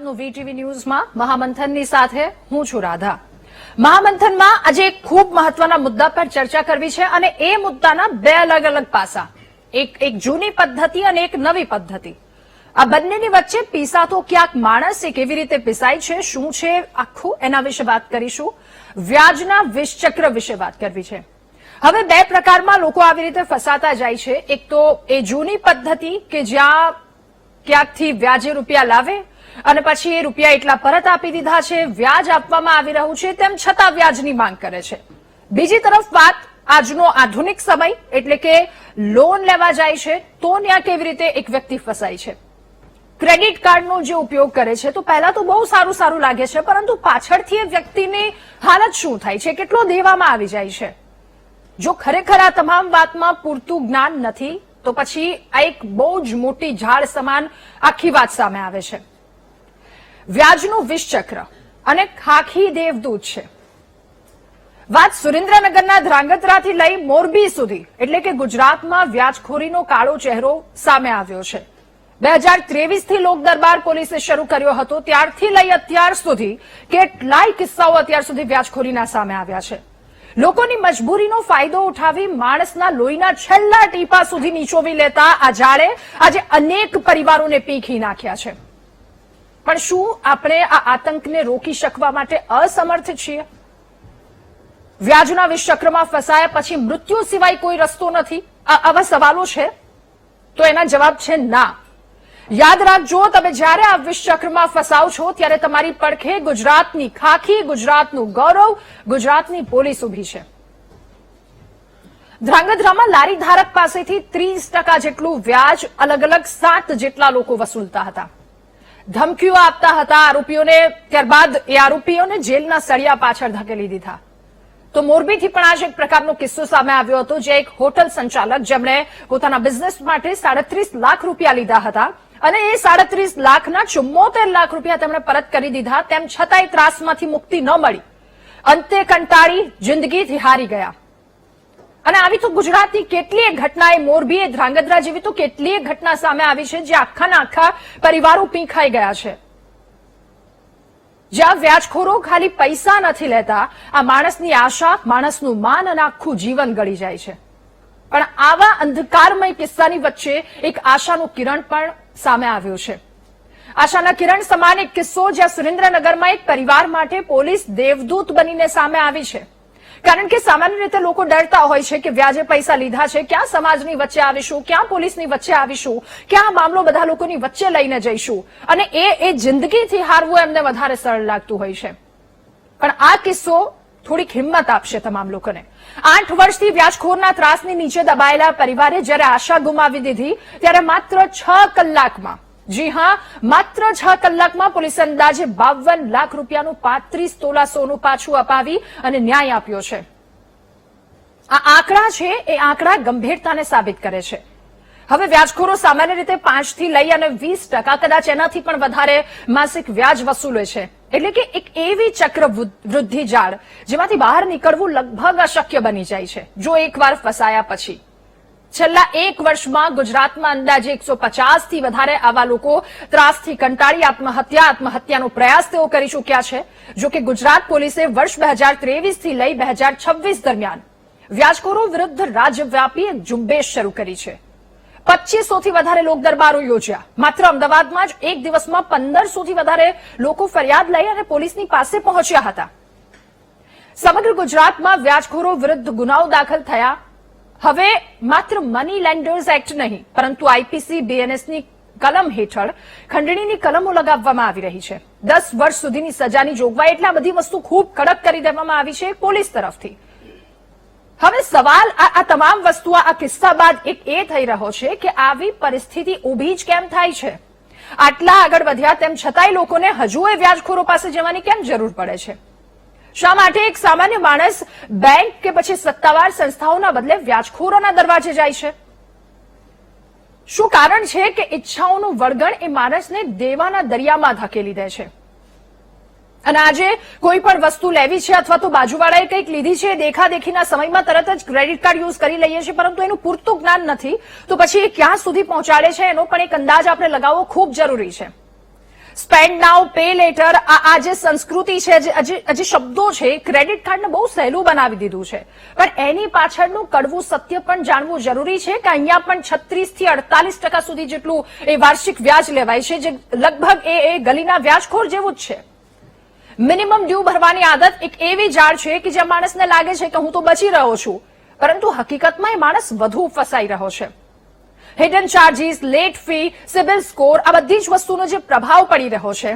આપનું વીટીવી ન્યૂઝમાં મહામંથનની સાથે હું છું રાધા। મહામંથનમાં આજે એક ખૂબ મહત્વના મુદ્દા પર ચર્ચા કરવી છે અને એ મુદ્દાના બે અલગ અલગ પાસા, એક જૂની પદ્ધતિ અને એક નવી પદ્ધતિ। આ બંનેની વચ્ચે પીસાતો ક્યાંક માણસ એ કેવી રીતે પીસાય છે, શું છે આખું, એના વિશે વાત કરીશું। વ્યાજના વિષચક્ર વિશે વાત કરવી છે। હવે બે પ્રકારમાં લોકો આવી રીતે ફસાતા જાય છે। એક તો એ જૂની પદ્ધતિ કે જ્યાં ક્યાંકથી વ્યાજે રૂપિયા લાવે અને પછી એ રૂપિયા એટલા પરત આપી દીધા છે, વ્યાજ આપવામાં આવી રહ્યું છે, તેમ છતાં વ્યાજની માંગ કરે છે। બીજી તરફ વાત આજનો આધુનિક સમય એટલે કે લોન લેવા જાય છે તો ત્યાં કેવી રીતે એક વ્યક્તિ ફસાય છે। ક્રેડિટ કાર્ડનો જે ઉપયોગ કરે છે તો પહેલા તો બહુ સારું લાગે છે, પરંતુ પાછળથી એ વ્યક્તિની હાલત શું થાય છે, કેટલો દેવામાં આવી જાય છે। જો ખરેખર આ તમામ વાતમાં પૂરતું જ્ઞાન નથી તો પછી આ એક બહુ જ મોટી ઝાડ સમાન આખી વાત સામે આવે છે। વ્યાજનું વિષચક્ર અને ખાખી દેવદૂત છે। વાત સુરેન્દ્રનગરના ધ્રાંગધ્રાથી લઈ મોરબી સુધી એટલે કે ગુજરાતમાં વ્યાજખોરીનો કાળો ચહેરો સામે આવ્યો છે। 2023 થી લોક દરબાર પોલીસે શરૂ કર્યો હતો, ત્યારથી લઈ અત્યાર સુધી કેટલાય કિસ્સાઓ અત્યાર સુધી વ્યાજખોરીના સામે આવ્યા છે। લોકોની મજબૂરીનો ફાયદો ઉઠાવી માણસના લોહીના છેલ્લા ટીપા સુધી નીચોવી લેતા આ ઝાડે આજે અનેક પરિવારોને પીખી નાખ્યા છે। પણ શું આપણે આ આતંકને રોકી શકવા માટે અસમર્થ છીએ? વ્યાજના વિષચક્રમાં ફસાયા પછી મૃત્યુ સિવાય કોઈ રસ્તો નથી? આવા સવાલો છે તો એના જવાબ છે ના। યાદ રાખજો, તમે જ્યારે આ વિષચક્રમાં ફસાવ છો ત્યારે તમારી પડખે ગુજરાતની ખાખી, ગુજરાતનું ગૌરવ, ગુજરાતની પોલીસ ઉભી છે। ધ્રાંગધ્રામાં લારી ધારક પાસેથી 30% જેટલું વ્યાજ અલગ અલગ 7 જેટલા લોકો વસૂલતા હતા, ધમકીઓ આપતા હતા આરોપીઓને, ત્યારબાદ એ આરોપીઓને જેલના સળિયા પાછળ ધકેલી દીધા। તો મોરબીથી પણ આ જ એક પ્રકારનો કિસ્સો સામે આવ્યો હતો, જે એક હોટલ સંચાલક જેમણે પોતાના બિઝનેસ માટે 37 લાખ રૂપિયા લીધા હતા અને એ 37 લાખના 74 લાખ રૂપિયા તેમણે પરત કરી દીધા, તેમ છતાંય ત્રાસમાંથી મુક્તિ ન મળી, અંતે કંટાળી જિંદગીથી હારી ગયા। અને આવી તો ગુજરાતની કેટલીય ઘટનાએ, મોરબી, ધ્રાંગધ્રા જેવી તો કેટલીય ઘટના સામે આવી છે જે આખાના આખા પરિવારો પીંખાઈ ગયા છે। જ્યાં વ્યાજખોરો ખાલી પૈસા નથી લેતા, આ માણસની આશા, માણસનું માન અને આખું જીવન ગળી જાય છે। પણ આવા અંધકારમય કિસ્સાની વચ્ચે એક આશાનું કિરણ પણ સામે આવ્યો છે। આશાના કિરણ સમાન એક કિસ્સો જ્યાં સુરેન્દ્રનગરમાં એક પરિવાર માટે પોલીસ દેવદૂત બનીને સામે આવી છે। કારણ કે સામાન્ય રીતે લોકો ડરતા હોય છે કે વ્યાજે પૈસા લીધા છે, ક્યાં સમાજની વચ્ચે આવીશું, ક્યાં પોલીસની વચ્ચે આવીશું, ક્યાં મામલો બધા લોકોની વચ્ચે લઈને જઈશું, અને એ જિંદગીથી હારવું એમને વધારે સરળ લાગતું હોય છે। પણ આ કિસ્સો થોડીક હિંમત આપશે તમામ લોકોને। 8 વર્ષથી વ્યાજખોરના ત્રાસની નીચે દબાયેલા પરિવારે જ્યારે આશા ગુમાવી દીધી ત્યારે માત્ર 6 કલાકમાં, જી હા, માત્ર 6 કલાકમાં પોલીસે અંદાજે 52 લાખ રૂપિયાનું 35 તોલા સોનું પાછું અપાવી અને ન્યાય આપ્યો છે। આ આંકડા છે એ આંકડા ગંભીરતાને સાબિત કરે છે। હવે વ્યાજખોરો સામાન્ય રીતે 5 થી લઈ અને 20%, કદાચ એનાથી પણ વધારે માસિક વ્યાજ વસૂલે છે, એટલે કે એક એવી ચક્રવૃદ્ધિ ઝાડ જેમાંથી બહાર નીકળવું લગભગ અશક્ય બની જાય છે જો એકવાર ફસાયા પછી। છેલ્લા 1 વર્ષમાં ગુજરાતમાં અંદાજે 150 થી વધારે આવા લોકો ત્રાસથી કંટાળી આત્મહત્યાનો પ્રયાસ તેઓ કરી ચૂક્યા છે। જો કે ગુજરાત પોલીસે વર્ષ 2023 થી લઈ 2026 દરમિયાન વ્યાજખોરો વિરુદ્ધ રાજ્યવ્યાપી એક ઝુંબેશ શરૂ કરી છે। 2500 થી વધારે લોક દરબારો યોજ્યા। માત્ર અમદાવાદમાં જ એક દિવસમાં 1500 થી વધારે લોકો ફરિયાદ લઈ અને પોલીસની પાસે પહોંચ્યા હતા। સમગ્ર ગુજરાતમાં વ્યાજખોરો વિરુદ્ધ ગુનાઓ દાખલ થયા। હવે માત્ર મની લેન્ડર્સ એક્ટ નહીં, પરંતુ આઈપીસી બીએનએસની કલમ હેઠળ ખંડણીની કલમો લગાવવામાં આવી રહી છે। 10 વર્ષ સુધીની સજાની જોગવાઈ, એટલે આ બધી વસ્તુ ખૂબ કડક કરી દેવામાં આવી છે પોલીસ તરફથી। હવે સવાલ આ તમામ વસ્તુ આ કિસ્સા બાદ એક એ થઈ રહ્યો છે કે આવી પરિસ્થિતિ ઊભી જ કેમ થાય છે? આટલા આગળ વધ્યા તેમ છતાંય લોકોને હજુ એ વ્યાજખોરો પાસે જવાની કેમ જરૂર પડે છે? શા માટે એક સામાન્ય માણસ બેંક કે પછી સત્તાવાર સંસ્થાઓના બદલે વ્યાજખોરોના દરવાજે જાય છે? શું કારણ છે કે ઈચ્છાઓનું વળગણ એ માણસને દેવાના દરિયામાં ધકેલી દે છે? અને આજે કોઈ પણ વસ્તુ લેવી છે અથવા તો બાજુવાળાએ કંઈક લીધી છે, દેખાદેખીના સમયમાં તરત જ ક્રેડિટ કાર્ડ યુઝ કરી લઈએ છીએ, પરંતુ એનું પૂરતું જ્ઞાન નથી તો પછી એ ક્યાં સુધી પહોંચાડે છે એનો પણ એક અંદાજ આપણે લગાવવો ખૂબ જરૂરી છે। સ્પેન્ડ નાઉ, પે લેટર, આ જે સંસ્કૃતિ છે, જે શબ્દો છે, ક્રેડિટ કાર્ડને બહુ સહેલું બનાવી દીધું છે. પણ એની પાછળનું કડવું સત્ય પણ જાણવું જરૂરી છે કે અહીંયા પણ 36 થી 48% સુધી જેટલું એ વાર્ષિક વ્યાજ લેવાય છે, જે લગભગ એ ગલીના વ્યાજખોર જેવું જ છે. મિનિમમ ડ્યુ ભરવાની આદત એક એવી જાળ છે કે જ્યાં માણસને લાગે છે કે હું તો બચી રહ્યો છું, પરંતુ હકીકતમાં એ માણસ વધુ ફસાઈ રહ્યો છે. Hidden charges, late fee, CIBIL score, આ બધી જ વસ્તુનો જે પ્રભાવ પડી રહ્યો છે,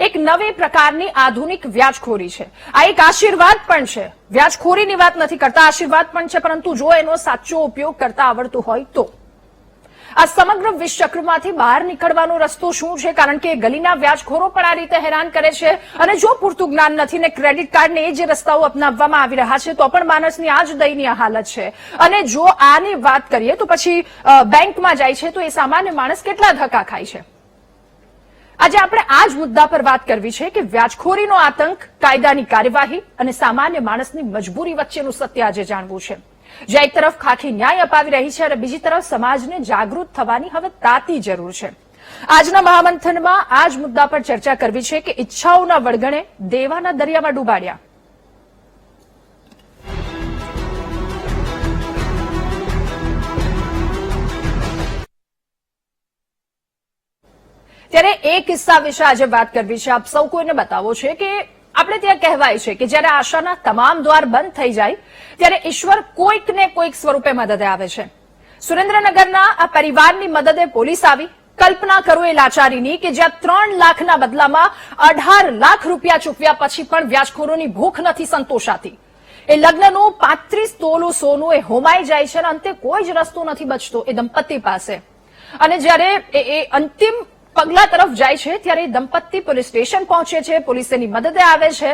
એક નવી પ્રકારની આધુનિક વ્યાજખોરી છે. આ એક આશીર્વાદ પણ છે. વ્યાજખોરીની વાત નથી કરતા, આશીર્વાદ પણ છે, પરંતુ જો એનો સાચો ઉપયોગ કરતા આવડતું હોય તો. આ સમગ્ર વિષચક્રમાંથી બહાર નીકળવાનો રસ્તો શું છે? કારણ કે ગલીના વ્યાજખોરો પણ આ રીતે હેરાન કરે છે, અને જો પૂરતું જ્ઞાન નથી ને ક્રેડિટ કાર્ડને એ જે રસ્તાઓ અપનાવવામાં આવી રહ્યા છે, તો પણ માણસની આ જ દયનીય હાલત છે. અને જો આની વાત કરીએ તો પછી બેંકમાં જાય છે તો એ સામાન્ય માણસ કેટલા ધક્કા ખાય છે. આજે આપણે આ જ મુદ્દા પર વાત કરવી છે કે વ્યાજખોરીનો આતંક, કાયદાની કાર્યવાહી અને સામાન્ય માણસની મજબૂરી વચ્ચેનું સત્ય આજે જાણવું છે. જ્યાં એક તરફ ખાખી ન્યાય અપાવી રહી છે અને બીજી તરફ સમાજને જાગૃત થવાની હવે તાતી જરૂર છે. આજના મહામંથનમાં આ જ મુદ્દા પર ચર્ચા કરવી છે કે ઈચ્છાઓના વળગણે દેવાના દરિયામાં ડૂબાડ્યા. ત્યારે એ કિસ્સા વિશે આજે વાત કરવી છે. આપ સૌ કોઈને બતાવો છે કે આપણે ત્યાં કહેવાય છે કે જ્યારે આશાના તમામ દ્વાર બંધ થઈ જાય ત્યારે ઈશ્વર કોઈક ને કોઈક સ્વરૂપે મદદે આવે છે. સુરેન્દ્રનગરના આ પરિવારની મદદે પોલીસ આવી. કલ્પના કરો એ લાચારીની કે જ્યાં 3 લાખના બદલામાં 18 લાખ રૂપિયા ચૂકવ્યા પછી પણ વ્યાજખોરોની ભૂખ નથી સંતોષાતી. એ લગ્નનું 35 તોલું સોનું એ હોમાઈ જાય છે અને અંતે કોઈ જ રસ્તો નથી બચતો એ દંપતી પાસે. અને જ્યારે એ અંતિમ પગલા તરફ જાય છે ત્યારે દંપતી પોલીસ સ્ટેશન પહોંચે છે, પોલીસ એની મદદે આવે છે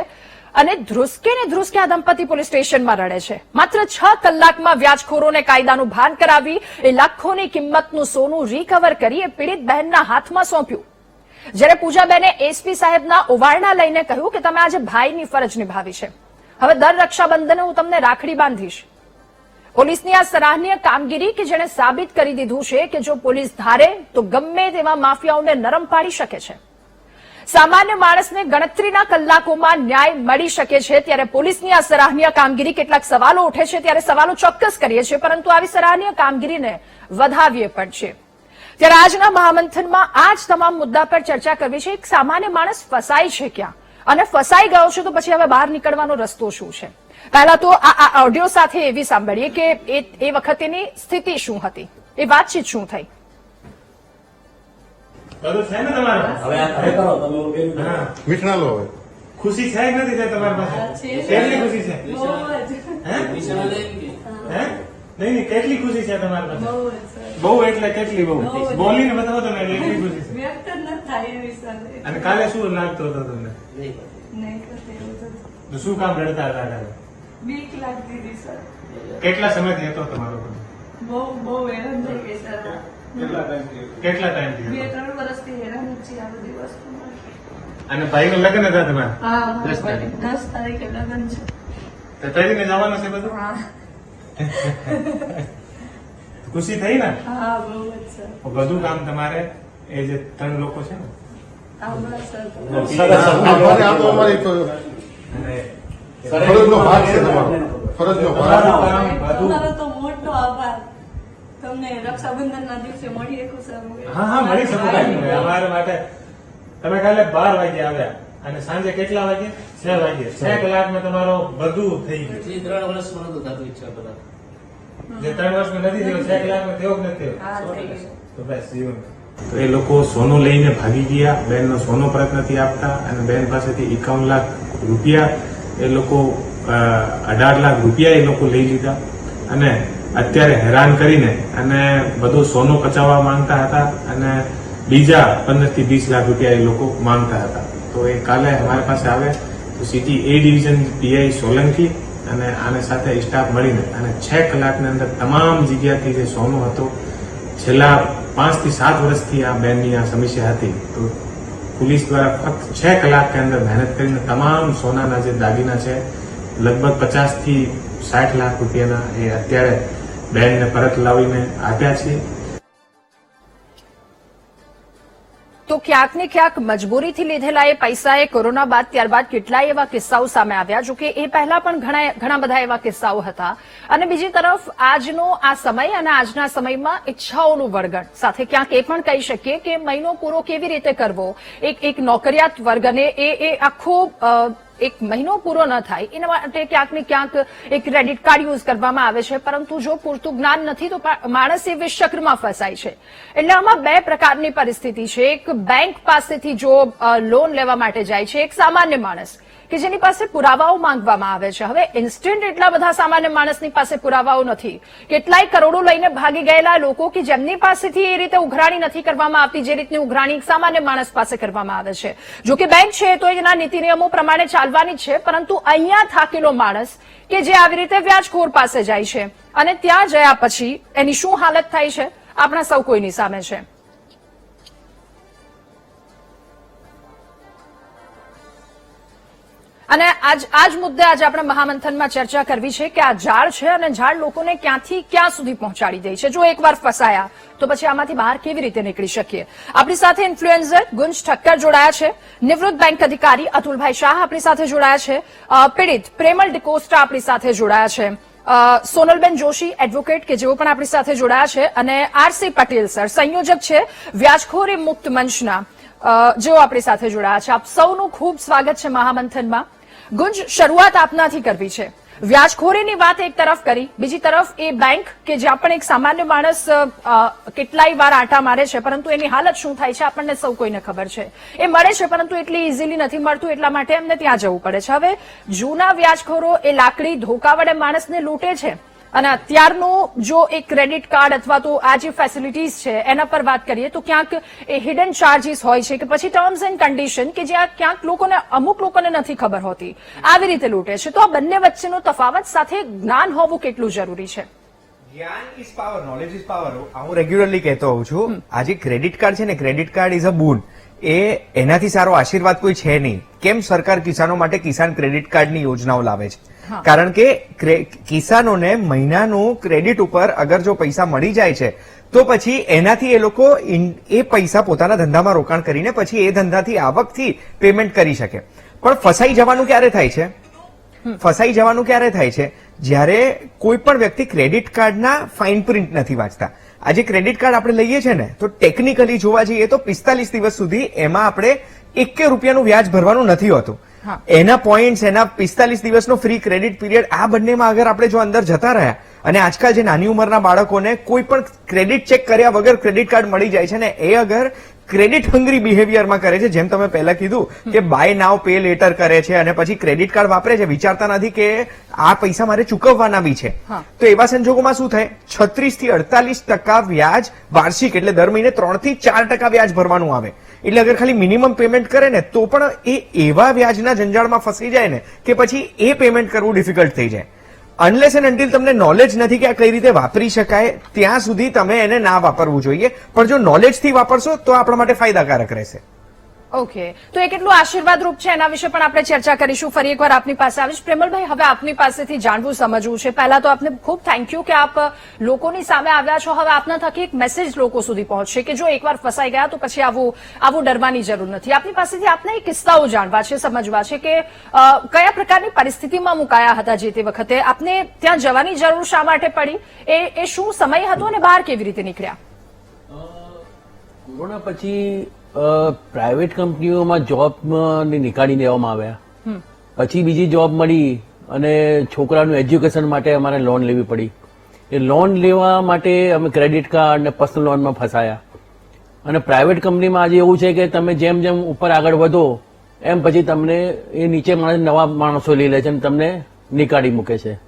અને ધ્રુસકે ને ધ્રુસકે આ દંપતી પોલીસ સ્ટેશનમાં રડે છે. માત્ર 6 કલાકમાં વ્યાજખોરોને કાયદાનું ભાન કરાવી એ લાખોની કિંમતનું સોનું રિકવર કરી એ પીડિત બહેનના હાથમાં સોંપ્યું. જ્યારે પૂજાબેને એસપી સાહેબના ઓવારણા લઈને કહ્યું કે તમે આજે ભાઈની ફરજ નિભાવી છે, હવે દર રક્ષાબંધને હું તમને રાખડી બાંધીશ. પોલીસની આ સરાહનીય કામગીરી કે જેણે સાબિત કરી દીધું છે કે જો પોલીસ ધારે તો ગમે તેવા માફિયાઓને નરમ પાડી શકે છે. સામાન્ય માણસને ગણતરીના કલાકોમાં ન્યાય મળી શકે છે. ત્યારે પોલીસની આ સરાહનીય કામગીરી કેટલાક સવાલો ઉઠે છે, ત્યારે સવાલો ચોક્કસ કરીએ છીએ, પરંતુ આવી સરાહનીય કામગીરીને વધાવીએ પણ છે. ત્યારે આજના મહામંથનમાં આ જ તમામ મુદ્દા પર ચર્ચા કરવી છે. એક સામાન્ય માણસ ફસાય છે ક્યાં અને ફસાઈ ગયો છે તો પછી હવે બહાર નીકળવાનો રસ્તો શું છે? પહેલા તો આ ઓડિયો સાથે એવી સાંભળીએ કે એ વખતેની સ્થિતિ શું હતી, એ વાતચીત શું થઈ. બધું છે ને તમારે હવે આ ઘરે કરો તમે ઓલું બેન કરો. હા. મીઠના લો હવે. ખુશી છે કે નથી છે તમારી પાસે? કેટલી ખુશી છે? હે? વિશાલ લઈને ગઈ. હે? નહીં નહીં, કેટલી ખુશી છે તમારી પાસે? બહુ એટલે કેટલી બહુ? બોલીને બતાવો તમે કેટલી ખુશી છે. વ્યક્ત જ નથી થાય એવી સાથે. અને કાલે શું લાગતું હતું તમને? નહીં. નહીં થતું એવું થતું. તો શું કામ રડતા હતા કાલે? બીક લાગતી હતી સર. કેટલા સમયથી હતો તમારો? બહુ હેરાન થઈ ગઈ સર. કેટલા ટાઈમથી હતો? 2-3 વર્ષથી હેરાન જ છીએ આ બધી વસ્તુમાં. અને ભાઈનું લગ્ન હતા તમારે? હા, 10 તારીખ. 10 તારીખે લગ્ન છે. તો તરીને જવાનું છે બધું? હા, ખુશી થઈ ને? હા, બહુ જ સર. બધું કામ તમારે એ જે 3 લોકો છે ને આભાર સર. અમારે આ તો અમારી ફરજનો ભાગ છે તમારો. ફરજનો ભાગ. તમારો તો મોટો આભાર. તમને રક્ષાબંધનના દિવસે મળી શકું સર. હા હા, મળી શકો. અમારા માટે તમે કાલે 12 વાગે આવ્યા અને સાંજે કેટલા વાગે? 6 વાગે. 6 કલાકમાં તમારો બધું થઈ ગયું. હજી 3 વર્ષમાં નતું થતું ઈચ્છા બધા. જે 3 વર્ષમાં નથી થયો, 6 કલાકમાં થયો કે નથી થયો? હા, થઈ ગયું. તો બસ જીવન. તો એ લોકો સોનું લઈને ભાગી ગયા. બેનનો સોનો પરત નથી આપતા અને બેન પાસેથી 51 લાખ રૂપિયા એ લોકો 18 લાખ રૂપિયા એ લોકો લઈ લીધા અને અત્યારે હેરાન કરીને અને બધું સોનું પચાવવા માંગતા હતા અને બીજા 15 થી 20 લાખ રૂપિયા એ લોકો માંગતા હતા. તો એ કાલે અમારી પાસે આવ્યા તો સિટી એ ડિવિઝન પીઆઈ સોલંકી અને આને સાથે સ્ટાફ મળીને અને 6 કલાકની અંદર તમામ જગ્યાથી જે સોનું હતું, છેલ્લા 5 થી 7 વર્ષથી આ બેનની આ સમસ્યા હતી, તો પોલીસ દ્વારા ફક્ત 6 કલાક કે અંદર મહેનત કરીને તમામ સોનાના જે દાગીના છે લગભગ 50 થી 60 લાખ રૂપિયાના એ અત્યારે બેનને પરત લાવીને આપ્યા છે. તો ક્યાંક ને ક્યાંક મજબૂરીથી લીધેલા એ પૈસાએ કોરોના બાદ ત્યારબાદ કેટલાય એવા કિસ્સાઓ સામે આવ્યા. જોકે એ પહેલા પણ ઘણા બધા એવા કિસ્સાઓ હતા. અને બીજી તરફ આજનો આ સમય અને આજના સમયમાં ઈચ્છાઓનું વળગણ સાથે ક્યાંક એ પણ કહી શકીએ કે મહિનો પૂરો કેવી રીતે કરવો, એક નોકરિયાત વર્ગ અને એ આખો એક મહિનો પૂરો ન થાય એના માટે ક્યાંક ને ક્યાંક એક ક્રેડિટ કાર્ડ યુઝ કરવામાં આવે છે. પરંતુ જો પૂરતું જ્ઞાન નથી તો માણસ એ વિષચક્રમાં ફસાય છે. એટલે આમાં બે પ્રકારની પરિસ્થિતિ છે. એક બેંક પાસેથી જો લોન લેવા માટે જાય છે એક સામાન્ય માણસ કે જેની પાસે પુરાવાઓ માંગવામાં આવે છે. હવે ઇન્સ્ટન્ટ એટલા બધા સામાન્ય માણસની પાસે પુરાવાઓ નથી. કેટલાય કરોડો લઈને ભાગી ગયેલા લોકો કે જેમની પાસેથી એ રીતે ઉઘરાણી નથી કરવામાં આવતી જે રીતની ઉઘરાણી એક સામાન્ય માણસ પાસે કરવામાં આવે છે. જો કે બેંક છે તો એના નીતિ નિયમો પ્રમાણે ચાલવાની છે. પરંતુ અહીંયા થાકેલો માણસ કે જે આવી રીતે વ્યાજખોર પાસે જાય છે અને ત્યાં ગયા પછી એની શું હાલત થાય છે આપણા સૌ કોઈની સામે છે. અને આજ મુદ્દે આજે આપણે મહામંથનમાં ચર્ચા કરવી છે કે આ ઝાડ છે અને ઝાડ લોકોને ક્યાંથી ક્યાં સુધી પહોંચાડી દે છે. જો એકવાર ફસાયા તો પછી આમાંથી બહાર કેવી રીતે નીકળી શકીએ. આપણી સાથે ઇન્ફ્લુએન્સર ગુંજ ઠક્કર જોડાયા છે, નિવૃત્ત બેંક અધિકારી અતુલભાઈ શાહ આપણી સાથે જોડાયા છે, પીડિત પ્રેમલ ડિકોસ્ટા આપણી સાથે જોડાયા છે, સોનલબેન જોશી એડવોકેટ કે જેઓ પણ આપણી સાથે જોડાયા છે, અને આરસી પટેલ સર સંયોજક છે વ્યાજખોરી મુક્ત મંચના, જેઓ આપણી સાથે જોડાયા છે. આપ સૌનું ખૂબ સ્વાગત છે મહામંથનમાં. ગુંજ, શરૂઆત આપનાથી કરવી છે. વ્યાજખોરીની વાત એક તરફ કરી, બીજી તરફ એ બેંક કે જ્યાં પણ એક સામાન્ય માણસ કેટલાય વાર આંટા મારે છે પરંતુ એની હાલત શું થાય છે આપણને સૌ કોઈને ખબર છે. એ મળે છે પરંતુ એટલી ઇઝીલી નથી મળતું, એટલા માટે એમને ત્યાં જવું પડે છે. હવે જૂના વ્યાજખોરો એ લાકડી ધોકા વડે માણસને લૂંટે છે અને અત્યારનું જો એક ક્રેડિટ કાર્ડ અથવા તો આ જે ફેસિલિટીઝ છે એના પર વાત કરીએ તો ક્યાંક એ હિડન ચાર્જીસ હોય છે કે પછી ટર્મ્સ એન્ડ કન્ડિશન કે જ્યાં ક્યાંક અમુક લોકોને નથી ખબર હોતી, આવી રીતે લૂંટે છે. તો આ બંને વચ્ચેનો તફાવત સાથે જ્ઞાન હોવું કેટલું જરૂરી છે? જ્ઞાન is power, knowledge is power. હું રેગ્યુલરલી કહેતો હોઉં છું. આજે ક્રેડિટ કાર્ડ છે ને, ક્રેડિટ કાર્ડ ઇઝ અ બૂન. એનાથી સારો આશીર્વાદ કોઈ છે નહીં. કેમ સરકાર કિસાનો માટે કિસાન ક્રેડિટ કાર્ડની યોજનાઓ લાવે છે? કારણ કે કિસાનોને મહિનાનું ક્રેડિટ ઉપર અગર જો પૈસા મળી જાય છે તો પછી એનાથી એ લોકો એ પૈસા પોતાના ધંધામાં રોકાણ કરીને પછી એ ધંધાથી આવકથી પેમેન્ટ કરી શકે. પણ ફસાઈ જવાનું ક્યારે થાય છે? ફસાઈ જવાનું ક્યારે થાય છે? જ્યારે કોઈ પણ વ્યક્તિ ક્રેડિટ કાર્ડના ફાઇન પ્રિન્ટ નથી વાંચતા. આજે ક્રેડિટ કાર્ડ આપણે લઈએ છીએ ને તો ટેકનિકલી જોવા જઈએ તો 45 દિવસ સુધી એમાં આપણે ₹1 વ્યાજ ભરવાનું નથી હોતું. એના પોઈન્ટ્સ, એના 45 દિવસનો ફ્રી ક્રેડિટ પીરિયડ, આ બંનેમાં અગર આપણે જો અંદર જતા રહ્યા અને આજકાલ જે નાની ઉંમરના બાળકોને કોઈ પણ ક્રેડિટ ચેક કર્યા વગર ક્રેડિટ કાર્ડ મળી જાય છે ને, એ અગર ક્રેડિટ હંગ્રી બિહેવિયરમાં કરે છે, જેમ તમે પહેલા કીધું કે બાય નાવ પે લેટર કરે છે અને પછી ક્રેડિટ કાર્ડ વાપરે છે, વિચારતા નથી કે આ પૈસા મારે ચૂકવવાના બી છે. તો એવા સંજોગોમાં શું થાય? 36 થી 48% વ્યાજ વાર્ષિક, એટલે દર મહિને 3 થી 4% વ્યાજ ભરવાનું આવે. એટલે અગર ખાલી મિનિમમ પેમેન્ટ કરે ને તો પણ એ એવા વ્યાજના જંજાળમાં ફસી જાય ને કે પછી એ પેમેન્ટ કરવું ડિફિકલ્ટ થઈ જાય. અનલેસ એન્ડ અન્ટિલ તમને નોલેજ નથી કે આ કઈ રીતે વાપરી શકાય ત્યાં સુધી તમે એને ના વાપરવું જોઈએ. પણ જો નોલેજથી વાપરશો તો આપણા માટે ફાયદાકારક રહેશે. ઓકે, તો એ કેટલું આશીર્વાદરૂપ છે એના વિશે પણ આપણે ચર્ચા કરીશું. ફરી એકવાર આપની પાસે આવીશ. પ્રેમલભાઈ, હવે આપની પાસેથી જાણવું સમજવું છે. પહેલા તો આપને ખૂબ થેન્ક યુ કે આપ લોકોની સામે આવ્યા છો. હવે આપના થકી એક મેસેજ લોકો સુધી પહોંચશે કે જો એકવાર ફસાઈ ગયા તો પછી આવું ડરવાની જરૂર નથી. આપની પાસેથી આપને એ કિસ્સાઓ જાણવા છે, સમજવા છે કે કયા પ્રકારની પરિસ્થિતિમાં મુકાયા હતા જે તે વખતે, આપને ત્યાં જવાની જરૂર શા માટે પડી, એ શું સમય હતો અને બહાર કેવી રીતે નીકળ્યા? કોરોના પછી પ્રાઇવેટ કંપનીઓમાં જોબ નીકાળી દેવામાં આવ્યા. પછી બીજી જોબ મળી અને છોકરાનું એજ્યુકેશન માટે અમારે લોન લેવી પડી. એ લોન લેવા માટે અમે ક્રેડિટ કાર્ડ અને પર્સનલ લોનમાં ફસાયા. અને પ્રાઇવેટ કંપનીમાં આજે એવું છે કે તમે જેમ જેમ ઉપર આગળ વધો એમ પછી તમને એ નીચે નવા માણસો લઈ લે છે અને તમને નીકાળી મૂકે છે.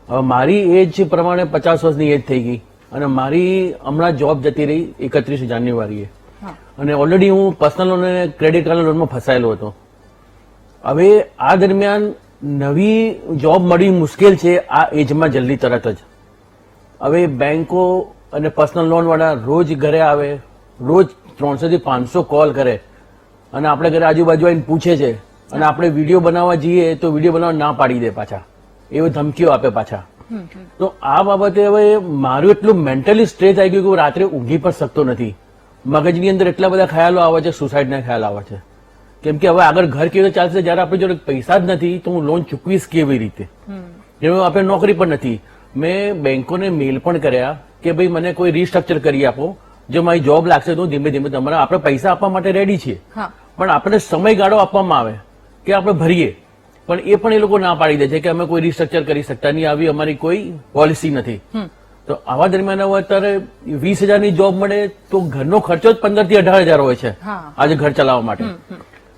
હવે મારી એજ પ્રમાણે 50 વર્ષની એજ થઈ ગઈ અને મારી હમણાં જોબ જતી રહી 31 જાન્યુઆરીએ. અને ઓલરેડી હું પર્સનલ લોન અને ક્રેડિટ કાર્ડ લોનમાં ફસાયેલો હતો. હવે આ દરમિયાન નવી જોબ મળવી મુશ્કેલ છે આ એજમાં જલ્દી તરત જ. હવે બેંકો અને પર્સનલ લોન વાળા રોજ ઘરે આવે, રોજ 300 થી 500 કોલ કરે અને આપણે ઘરે આજુબાજુ આવીને પૂછે છે અને આપણે વિડીયો બનાવવા જઈએ તો વિડીયો બનાવવા ના પાડી દે પાછા, એવી ધમકીઓ આપે પાછા. તો આ બાબતે હવે મારું એટલું મેન્ટલી સ્ટ્રેસ આવી ગયું કે હું રાત્રે ઊંઘી પણ શકતો નથી. મગજની અંદર એટલા બધા ખ્યાલો આવે છે, સુસાઇડના ખ્યાલ આવે છે. કેમ કે હવે આગળ ઘર કેવી રીતે ચાલશે, જયારે આપણી જોડે પૈસા જ નથી તો હું લોન ચૂકવીશ કેવી રીતે? જેમાં આપણે નોકરી પણ નથી. મેં બેંકોને મેલ પણ કર્યા કે ભાઈ મને કોઈ રીસ્ટ્રક્ચર કરી આપો, જો મારી જોબ લાગશે તો ધીમે ધીમે તમારા આપણે પૈસા આપવા માટે રેડી છીએ, પણ આપણે સમયગાળો આપવામાં આવે કે આપણે ભરીએ, પણ એ પણ એ લોકો ના પાડી દે છે કે અમે કોઈ રીસ્ટ્રક્ચર કરી શકતા નહીં, આવી અમારી કોઈ પોલિસી નથી. તો આવા દરમિયાન હવે અત્યારે 20,000ની જોબ મળે તો ઘરનો ખર્ચો જ 15,000 થી 18,000 હોય છે આજે ઘર ચલાવવા માટે.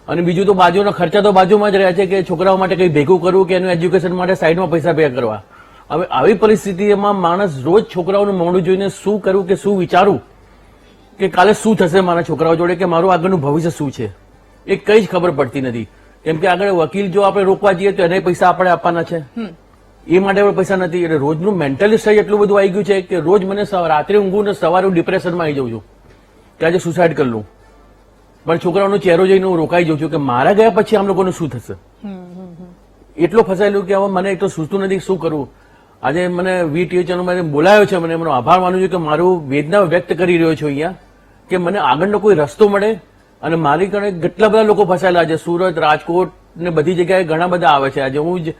અને બીજું તો બાજુના ખર્ચા તો બાજુમાં જ રહ્યા છે કે છોકરાઓ માટે કંઈ ભેગું કરવું કે એનું એજ્યુકેશન માટે સાઈડમાં પૈસા ભેગા કરવા. હવે આવી પરિસ્થિતિમાં માણસ રોજ છોકરાઓનું મોઢું જોઈને શું કરવું કે શું વિચારવું કે કાલે શું થશે મારા છોકરાઓ જોડે, કે મારું આગળનું ભવિષ્ય શું છે, એ કઈ જ ખબર પડતી નથી. કેમ કે આગળ વકીલ જો આપણે રોકવા જઈએ તો એને પૈસા આપણે આપવાના છે, એ માટે પણ પૈસા નથી. એટલે રોજનું મેન્ટલી સ્ટ્રેસ એટલું બધું આવી ગયું છે કે રોજ મને રાત્રે ઊંઘું ને સવારે ડિપ્રેશનમાં આવી જાઉં છું કે આજે સુસાઇડ કરી લઉં. પણ છોકરાઓનો ચહેરો જોઈને હું રોકાઈ જાઉં છું કે મારા ગયા પછી આમ લોકોનું શું થશે. એટલો ફસાયેલું કે હવે મને એટલું સૂચતું નથી શું કરવું. આજે મને VTHનો મને બોલાયો છે, મને એમનો આભાર માનું છું કે મારું વેદના વ્યક્ત કરી રહ્યો છું અહીંયા, કે મને આગળનો કોઈ રસ્તો મળે. અને મારી કણે કેટલા બધા લોકો ફસાયેલા છે, સુરત, રાજકોટ ને બધી જગ્યાએ ઘણા બધા આવે છે. આજે હું જ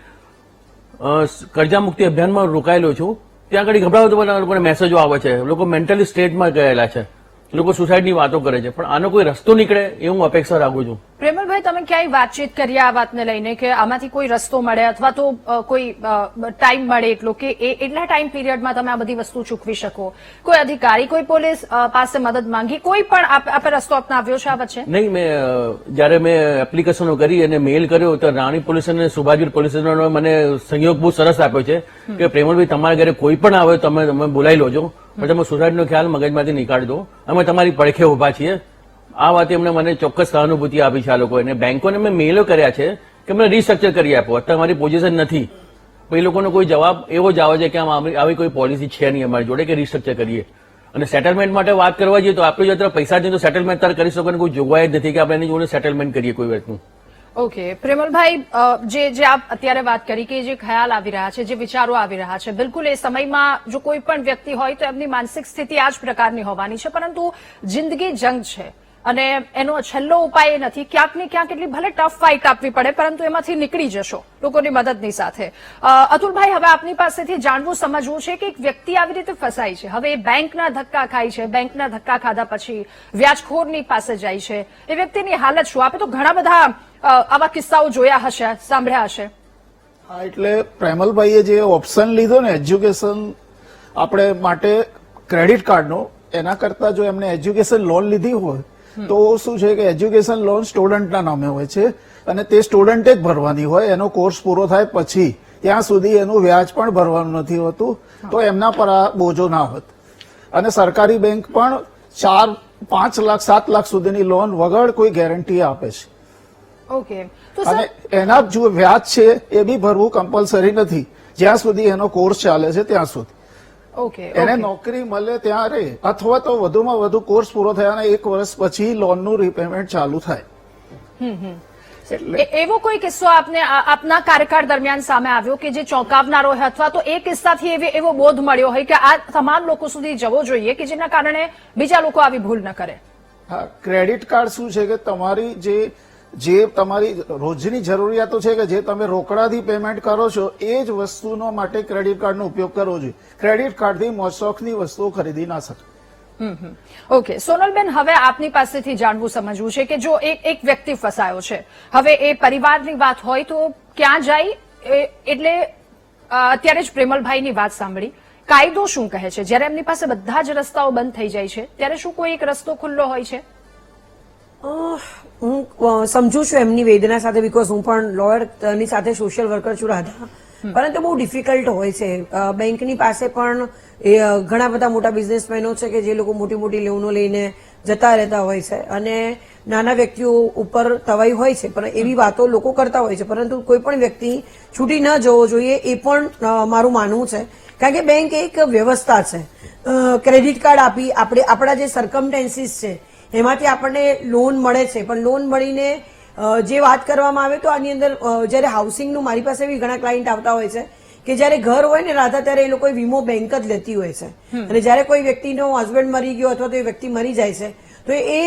કર્જા મુક્તિ અભિયાનમાં રોકાયેલો છું, ત્યાં આગળ ઘણા બધા લોકોને મેસેજો આવે છે, લોકો મેન્ટલી સ્ટેટમાં ગયેલા છે, લોકો સુસાઇડની વાતો કરે છે, પણ આનો કોઈ રસ્તો નીકળે એ હું અપેક્ષા રાખું છું. પ્રેમલભાઈ, તમે ક્યાંય વાતચીત કરી આ વાતને લઈને કે આમાંથી કોઈ રસ્તો મળે અથવા તો કોઈ ટાઈમ મળે એટલો કે એટલા ટાઈમ પીરિયડમાં તમે આ બધી વસ્તુ ચૂકવી શકો? કોઈ અધિકારી, કોઈ પોલીસ પાસે મદદ માંગી, કોઈ પણ આપે રસ્તો અપનાવ્યો છે આ વચ્ચે? નહીં, જયારે મેં એપ્લિકેશનો કરી અને મેલ કર્યો તો રાણી પોલીસ અને સુભાષગીર પોલીસ મને સહયોગ બહુ સરસ આપ્યો છે કે પ્રેમલભાઈ તમારા ઘરે કોઈ પણ આવે તમે બોલાવી લોજો, પણ તમે સુસાઇડનો ખ્યાલ મગજમાંથી નીકાળી દો, અમે તમારી પડખે ઉભા છીએ. આ વાતે એમને મને ચોક્કસ સહાનુભૂતિ આપી છે આ લોકોએ. બેંકોને મેં મેલો કર્યા છે કે મને રીસ્ટ્રક્ચર કરી આપો, અત્યારે મારી પોઝિશન નથી. એ લોકોનો કોઈ જવાબ એવો જ આવે છે કે આવી કોઈ પોલિસી છે નહીં અમારી જોડે કે રીસ્ટ્રક્ચર કરીએ. અને સેટલમેન્ટ માટે વાત કરવા જઈએ તો આપણે જો પૈસા છે તો સેટલમેન્ટ તાર કરી શકો, કોઈ જોગવાઈ જ નથી કે આપણે એની જોડે સેટલમેન્ટ કરીએ કોઈ વસ્તુ. ઓકે પ્રેમલભાઈ, જે આપ અત્યારે વાત કરી કે જે ખ્યાલ આવી રહ્યા છે, જે વિચારો આવી રહ્યા છે, બિલકુલ એ સમયમાં જો કોઈ પણ વ્યક્તિ હોય તો એમની માનસિક સ્થિતિ આ જ પ્રકારની હોવાની છે, પરંતુ જિંદગી જંગ છે અને એનો છેલ્લો ઉપાય એ નથી. ક્યાંક ને ક્યાંક એટલી ભલે ટફ ફાઇટ આપવી પડે પરંતુ એમાંથી નીકળી જશો લોકોની મદદની સાથે. અતુલભાઈ, હવે આપની પાસેથી જાણવું સમજવું છે કે એક વ્યક્તિ આવી રીતે ફસાય છે, હવે એ બેંકના ધક્કા ખાય છે, બેંકના ધક્કા ખાધા પછી વ્યાજખોરની પાસે જાય છે, એ વ્યક્તિની હાલત શું? આપે તો ઘણા બધા આવા કિસ્સાઓ જોયા હશે, સાંભળ્યા હશે. હા, એટલે પ્રેમલભાઈએ જે ઓપ્શન લીધો ને એજ્યુકેશન આપણે માટે ક્રેડિટ કાર્ડનો, એના કરતા જો એમને એજ્યુકેશન લોન લીધી હોય તો શું છે કે એજ્યુકેશન લોન સ્ટુડન્ટના નામે હોય છે અને તે સ્ટુડન્ટે જ ભરવાની હોય. એનો કોર્સ પૂરો થાય પછી ત્યાં સુધી એનું વ્યાજ પણ ભરવાનું નથી હોતું, તો એમના પર આ બોજો ના હોત. અને સરકારી બેંક પણ 4, 5 લાખ, 7 લાખ સુધીની લોન વગર કોઈ ગેરંટી આપે છે. ઓકે, તો અને એના જો વ્યાજ છે એ બી ભરવું કમ્પલસરી નથી જ્યાં સુધી એનો કોર્સ ચાલે છે ત્યાં સુધી. ઓકે, એને નોકરી મળે ત્યારે અથવા તો વધુમાં વધુ કોર્સ પૂરો થયાના 1 વર્ષ પછી લોનનું રીપેમેન્ટ ચાલુ થાય. એવો કોઈ કિસ્સો આપને આપના કાર્યકાળ દરમિયાન સામે આવ્યો કે જે ચોંકાવનારો હોય અથવા તો એ કિસ્સાથી એવો બોધ મળ્યો હોય કે આ તમામ લોકો સુધી જવો જોઈએ કે જેના કારણે બીજા લોકો આવી ભૂલ ન કરે? હા, ક્રેડિટ કાર્ડ શું છે કે તમારી જે તમારી રોજની જરૂરિયાતો છે કે જે તમે રોકડાથી પેમેન્ટ કરો છો એ જ વસ્તુનો માટે ક્રેડિટ કાર્ડનો ઉપયોગ કરવો જોઈએ. ક્રેડિટ કાર્ડથી મોજશોખની વસ્તુઓ ખરીદી ના શકે. ઓકે, સોનલબેન, હવે આપની પાસેથી જાણવું સમજવું છે કે જો એક વ્યક્તિ ફસાયો છે, હવે એ પરિવારની વાત હોય તો ક્યાં જાય? એટલે અત્યારે જ પ્રેમલભાઈની વાત સાંભળી, કાયદો શું કહે છે? જ્યારે એમની પાસે બધા જ રસ્તાઓ બંધ થઈ જાય છે ત્યારે શું કોઈ એક રસ્તો ખુલ્લો હોય છે? હું સમજુ છું એમની વેદના સાથે, બીકોઝ હું પણ લોયરની સાથે સોશિયલ વર્કર છું રાધા, પરંતુ બહુ ડિફિકલ્ટ હોય છે. બેંકની પાસે પણ ઘણા બધા મોટા બિઝનેસમેનો છે કે જે લોકો મોટી મોટી લોનો લઈને જતા રહેતા હોય છે અને નાના વ્યક્તિઓ ઉપર તવાઈ હોય છે, પણ એવી વાતો લોકો કરતા હોય છે, પરંતુ કોઈ પણ વ્યક્તિ છૂટી ન જવો જોઈએ એ પણ મારું માનવું છે. કારણ કે બેંક એક વ્યવસ્થા છે. ક્રેડિટ કાર્ડ આપી આપણા જે સર્કમટેન્સીસ છે એમાંથી આપણને લોન મળે છે, પણ લોન મળીને જે વાત કરવામાં આવે તો આની અંદર જયારે હાઉસિંગનું, મારી પાસે બી ઘણા ક્લાયન્ટ આવતા હોય છે કે જયારે ઘર હોય ને રાધા ત્યારે એ લોકો વીમો બેંક જ લેતી હોય છે, અને જયારે કોઈ વ્યક્તિનો હસબન્ડ મરી ગયો અથવા તો એ વ્યક્તિ મરી જાય છે તો એ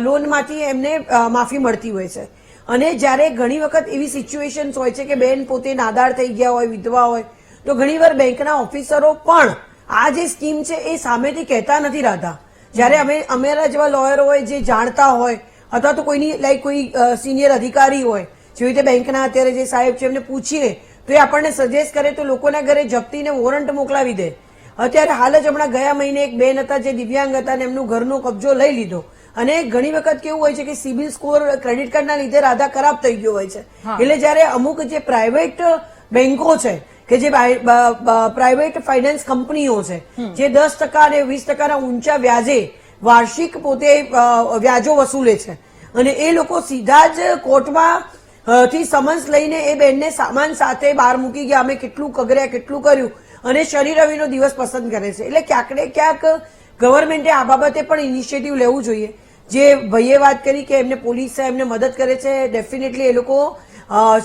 લોનમાંથી એમને માફી મળતી હોય છે. અને જ્યારે ઘણી વખત એવી સિચ્યુએશન્સ હોય છે કે બેન પોતે નાદાર થઈ ગયા હોય, વિધવા હોય, તો ઘણીવાર બેંકના ઓફિસરો પણ આ જે સ્કીમ છે એ સામેથી કહેતા નથી રાધા. જ્યારે અમારા જેવા લોયરો હોય જે જાણતા હોય અથવા તો કોઈની લાઈક કોઈ સિનિયર અધિકારી હોય, જેવી રીતે બેંકના અત્યારે જે સાહેબ છે એમને પૂછીએ તો એ આપણને સજેસ્ટ કરે તો લોકોના ઘરે જપ્તીને વોરંટ મોકલાવી દે. અત્યારે હાલ જ હમણાં ગયા મહિને એક બેન હતા જે દિવ્યાંગ હતા અને એમનું ઘરનો કબજો લઈ લીધો. અને ઘણી વખત કેવું હોય છે કે સિબિલ સ્કોર ક્રેડિટ કાર્ડના લીધે રાધા ખરાબ થઈ ગયો હોય છે. એટલે જયારે અમુક જે પ્રાઇવેટ બેંકો છે કે જે પ્રાઇવેટ ફાઇનાન્સ કંપનીઓ છે જે 10% અને 20% ઊંચા વ્યાજે વાર્ષિક પોતે વ્યાજો વસૂલે છે અને એ લોકો સીધા જ કોર્ટમાં થી સમન્સ લઈને એ બેનને સામાન સાથે બહાર મૂકી ગયા, અમે કેટલું કગર્યા, કેટલું કર્યું, અને શનિ રવિનો દિવસ પસંદ કરે છે. એટલે ક્યાંક ને ક્યાંક ગવર્મેન્ટે આ બાબતે પણ ઇનિશિયેટિવ લેવું જોઈએ. જે ભાઈએ વાત કરી કે એમને પોલીસ એમને મદદ કરે છે, ડેફિનેટલી એ લોકો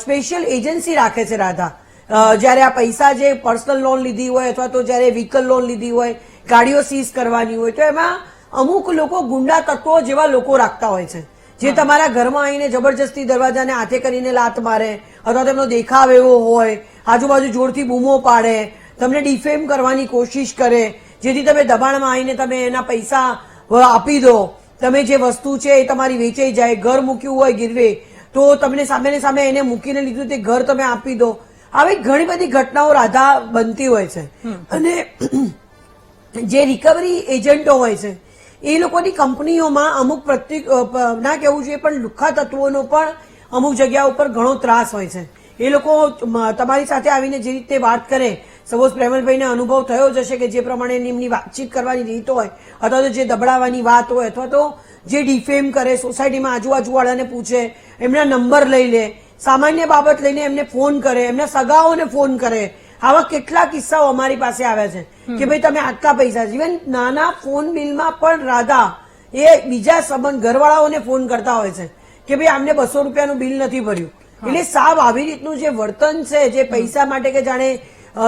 સ્પેશિયલ એજન્સી રાખે છે રાધા. જયારે આ પૈસા જે પર્સનલ લોન લીધી હોય અથવા તો જયારે વ્હીકલ લોન લીધી હોય, ગાડીઓ સીઝ કરવાની હોય, તો એમાં અમુક લોકો ગુંડા તત્વો જેવા લોકો રાખતા હોય છે જે તમારા ઘરમાં આવીને જબરજસ્તી દરવાજાને હાથે કરીને લાત મારે અથવા તેમનો દેખાવ એવો હોય, આજુબાજુ જોરથી બૂમો પાડે, તમને ડિફેમ કરવાની કોશિશ કરે, જેથી તમે દબાણમાં આવીને તમે એના પૈસા આપી દો, તમે જે વસ્તુ છે એ તમારી વેચાઈ જાય, ઘર મૂક્યું હોય ગીરવે તો તમને સામે ને સામે એને મૂકીને લીધું તે ઘર તમે આપી દો. આવી ઘણી બધી ઘટનાઓ રાધા બનતી હોય છે. અને જે રિકવરી એજન્ટો હોય છે એ લોકોની કંપનીઓમાં અમુક ના કહેવું જોઈએ પણ લુખ્ખા તત્વોનો પણ અમુક જગ્યા ઉપર ઘણો ત્રાસ હોય છે. એ લોકો તમારી સાથે આવીને જે રીતે વાત કરે, સપોઝ પ્રેમલભાઈને અનુભવ થયો જ હશે કે જે પ્રમાણે એમની વાતચીત કરવાની રીત હોય અથવા તો જે દબડાવવાની વાત હોય અથવા તો જે ડિફેમ કરે, સોસાયટીમાં આજુબાજુવાળાને પૂછે, એમના નંબર લઈ લે, સામાન્ય બાબત લઈને એમને ફોન કરે, એમના સગાઓને ફોન કરે. આવા કેટલા કિસ્સાઓ અમારી પાસે આવ્યા છે કે ભાઈ તમે આટલા પૈસા, ઇવન નાના ફોન બિલમાં પણ રાધા એ બીજા સંબંધ ઘરવાળાઓને ફોન કરતા હોય છે કે ભાઈ આમને 200 રૂપિયાનું બિલ નથી ભર્યું. એટલે સાવ આવી રીતનું જે વર્તન છે, જે પૈસા માટે કે જાણે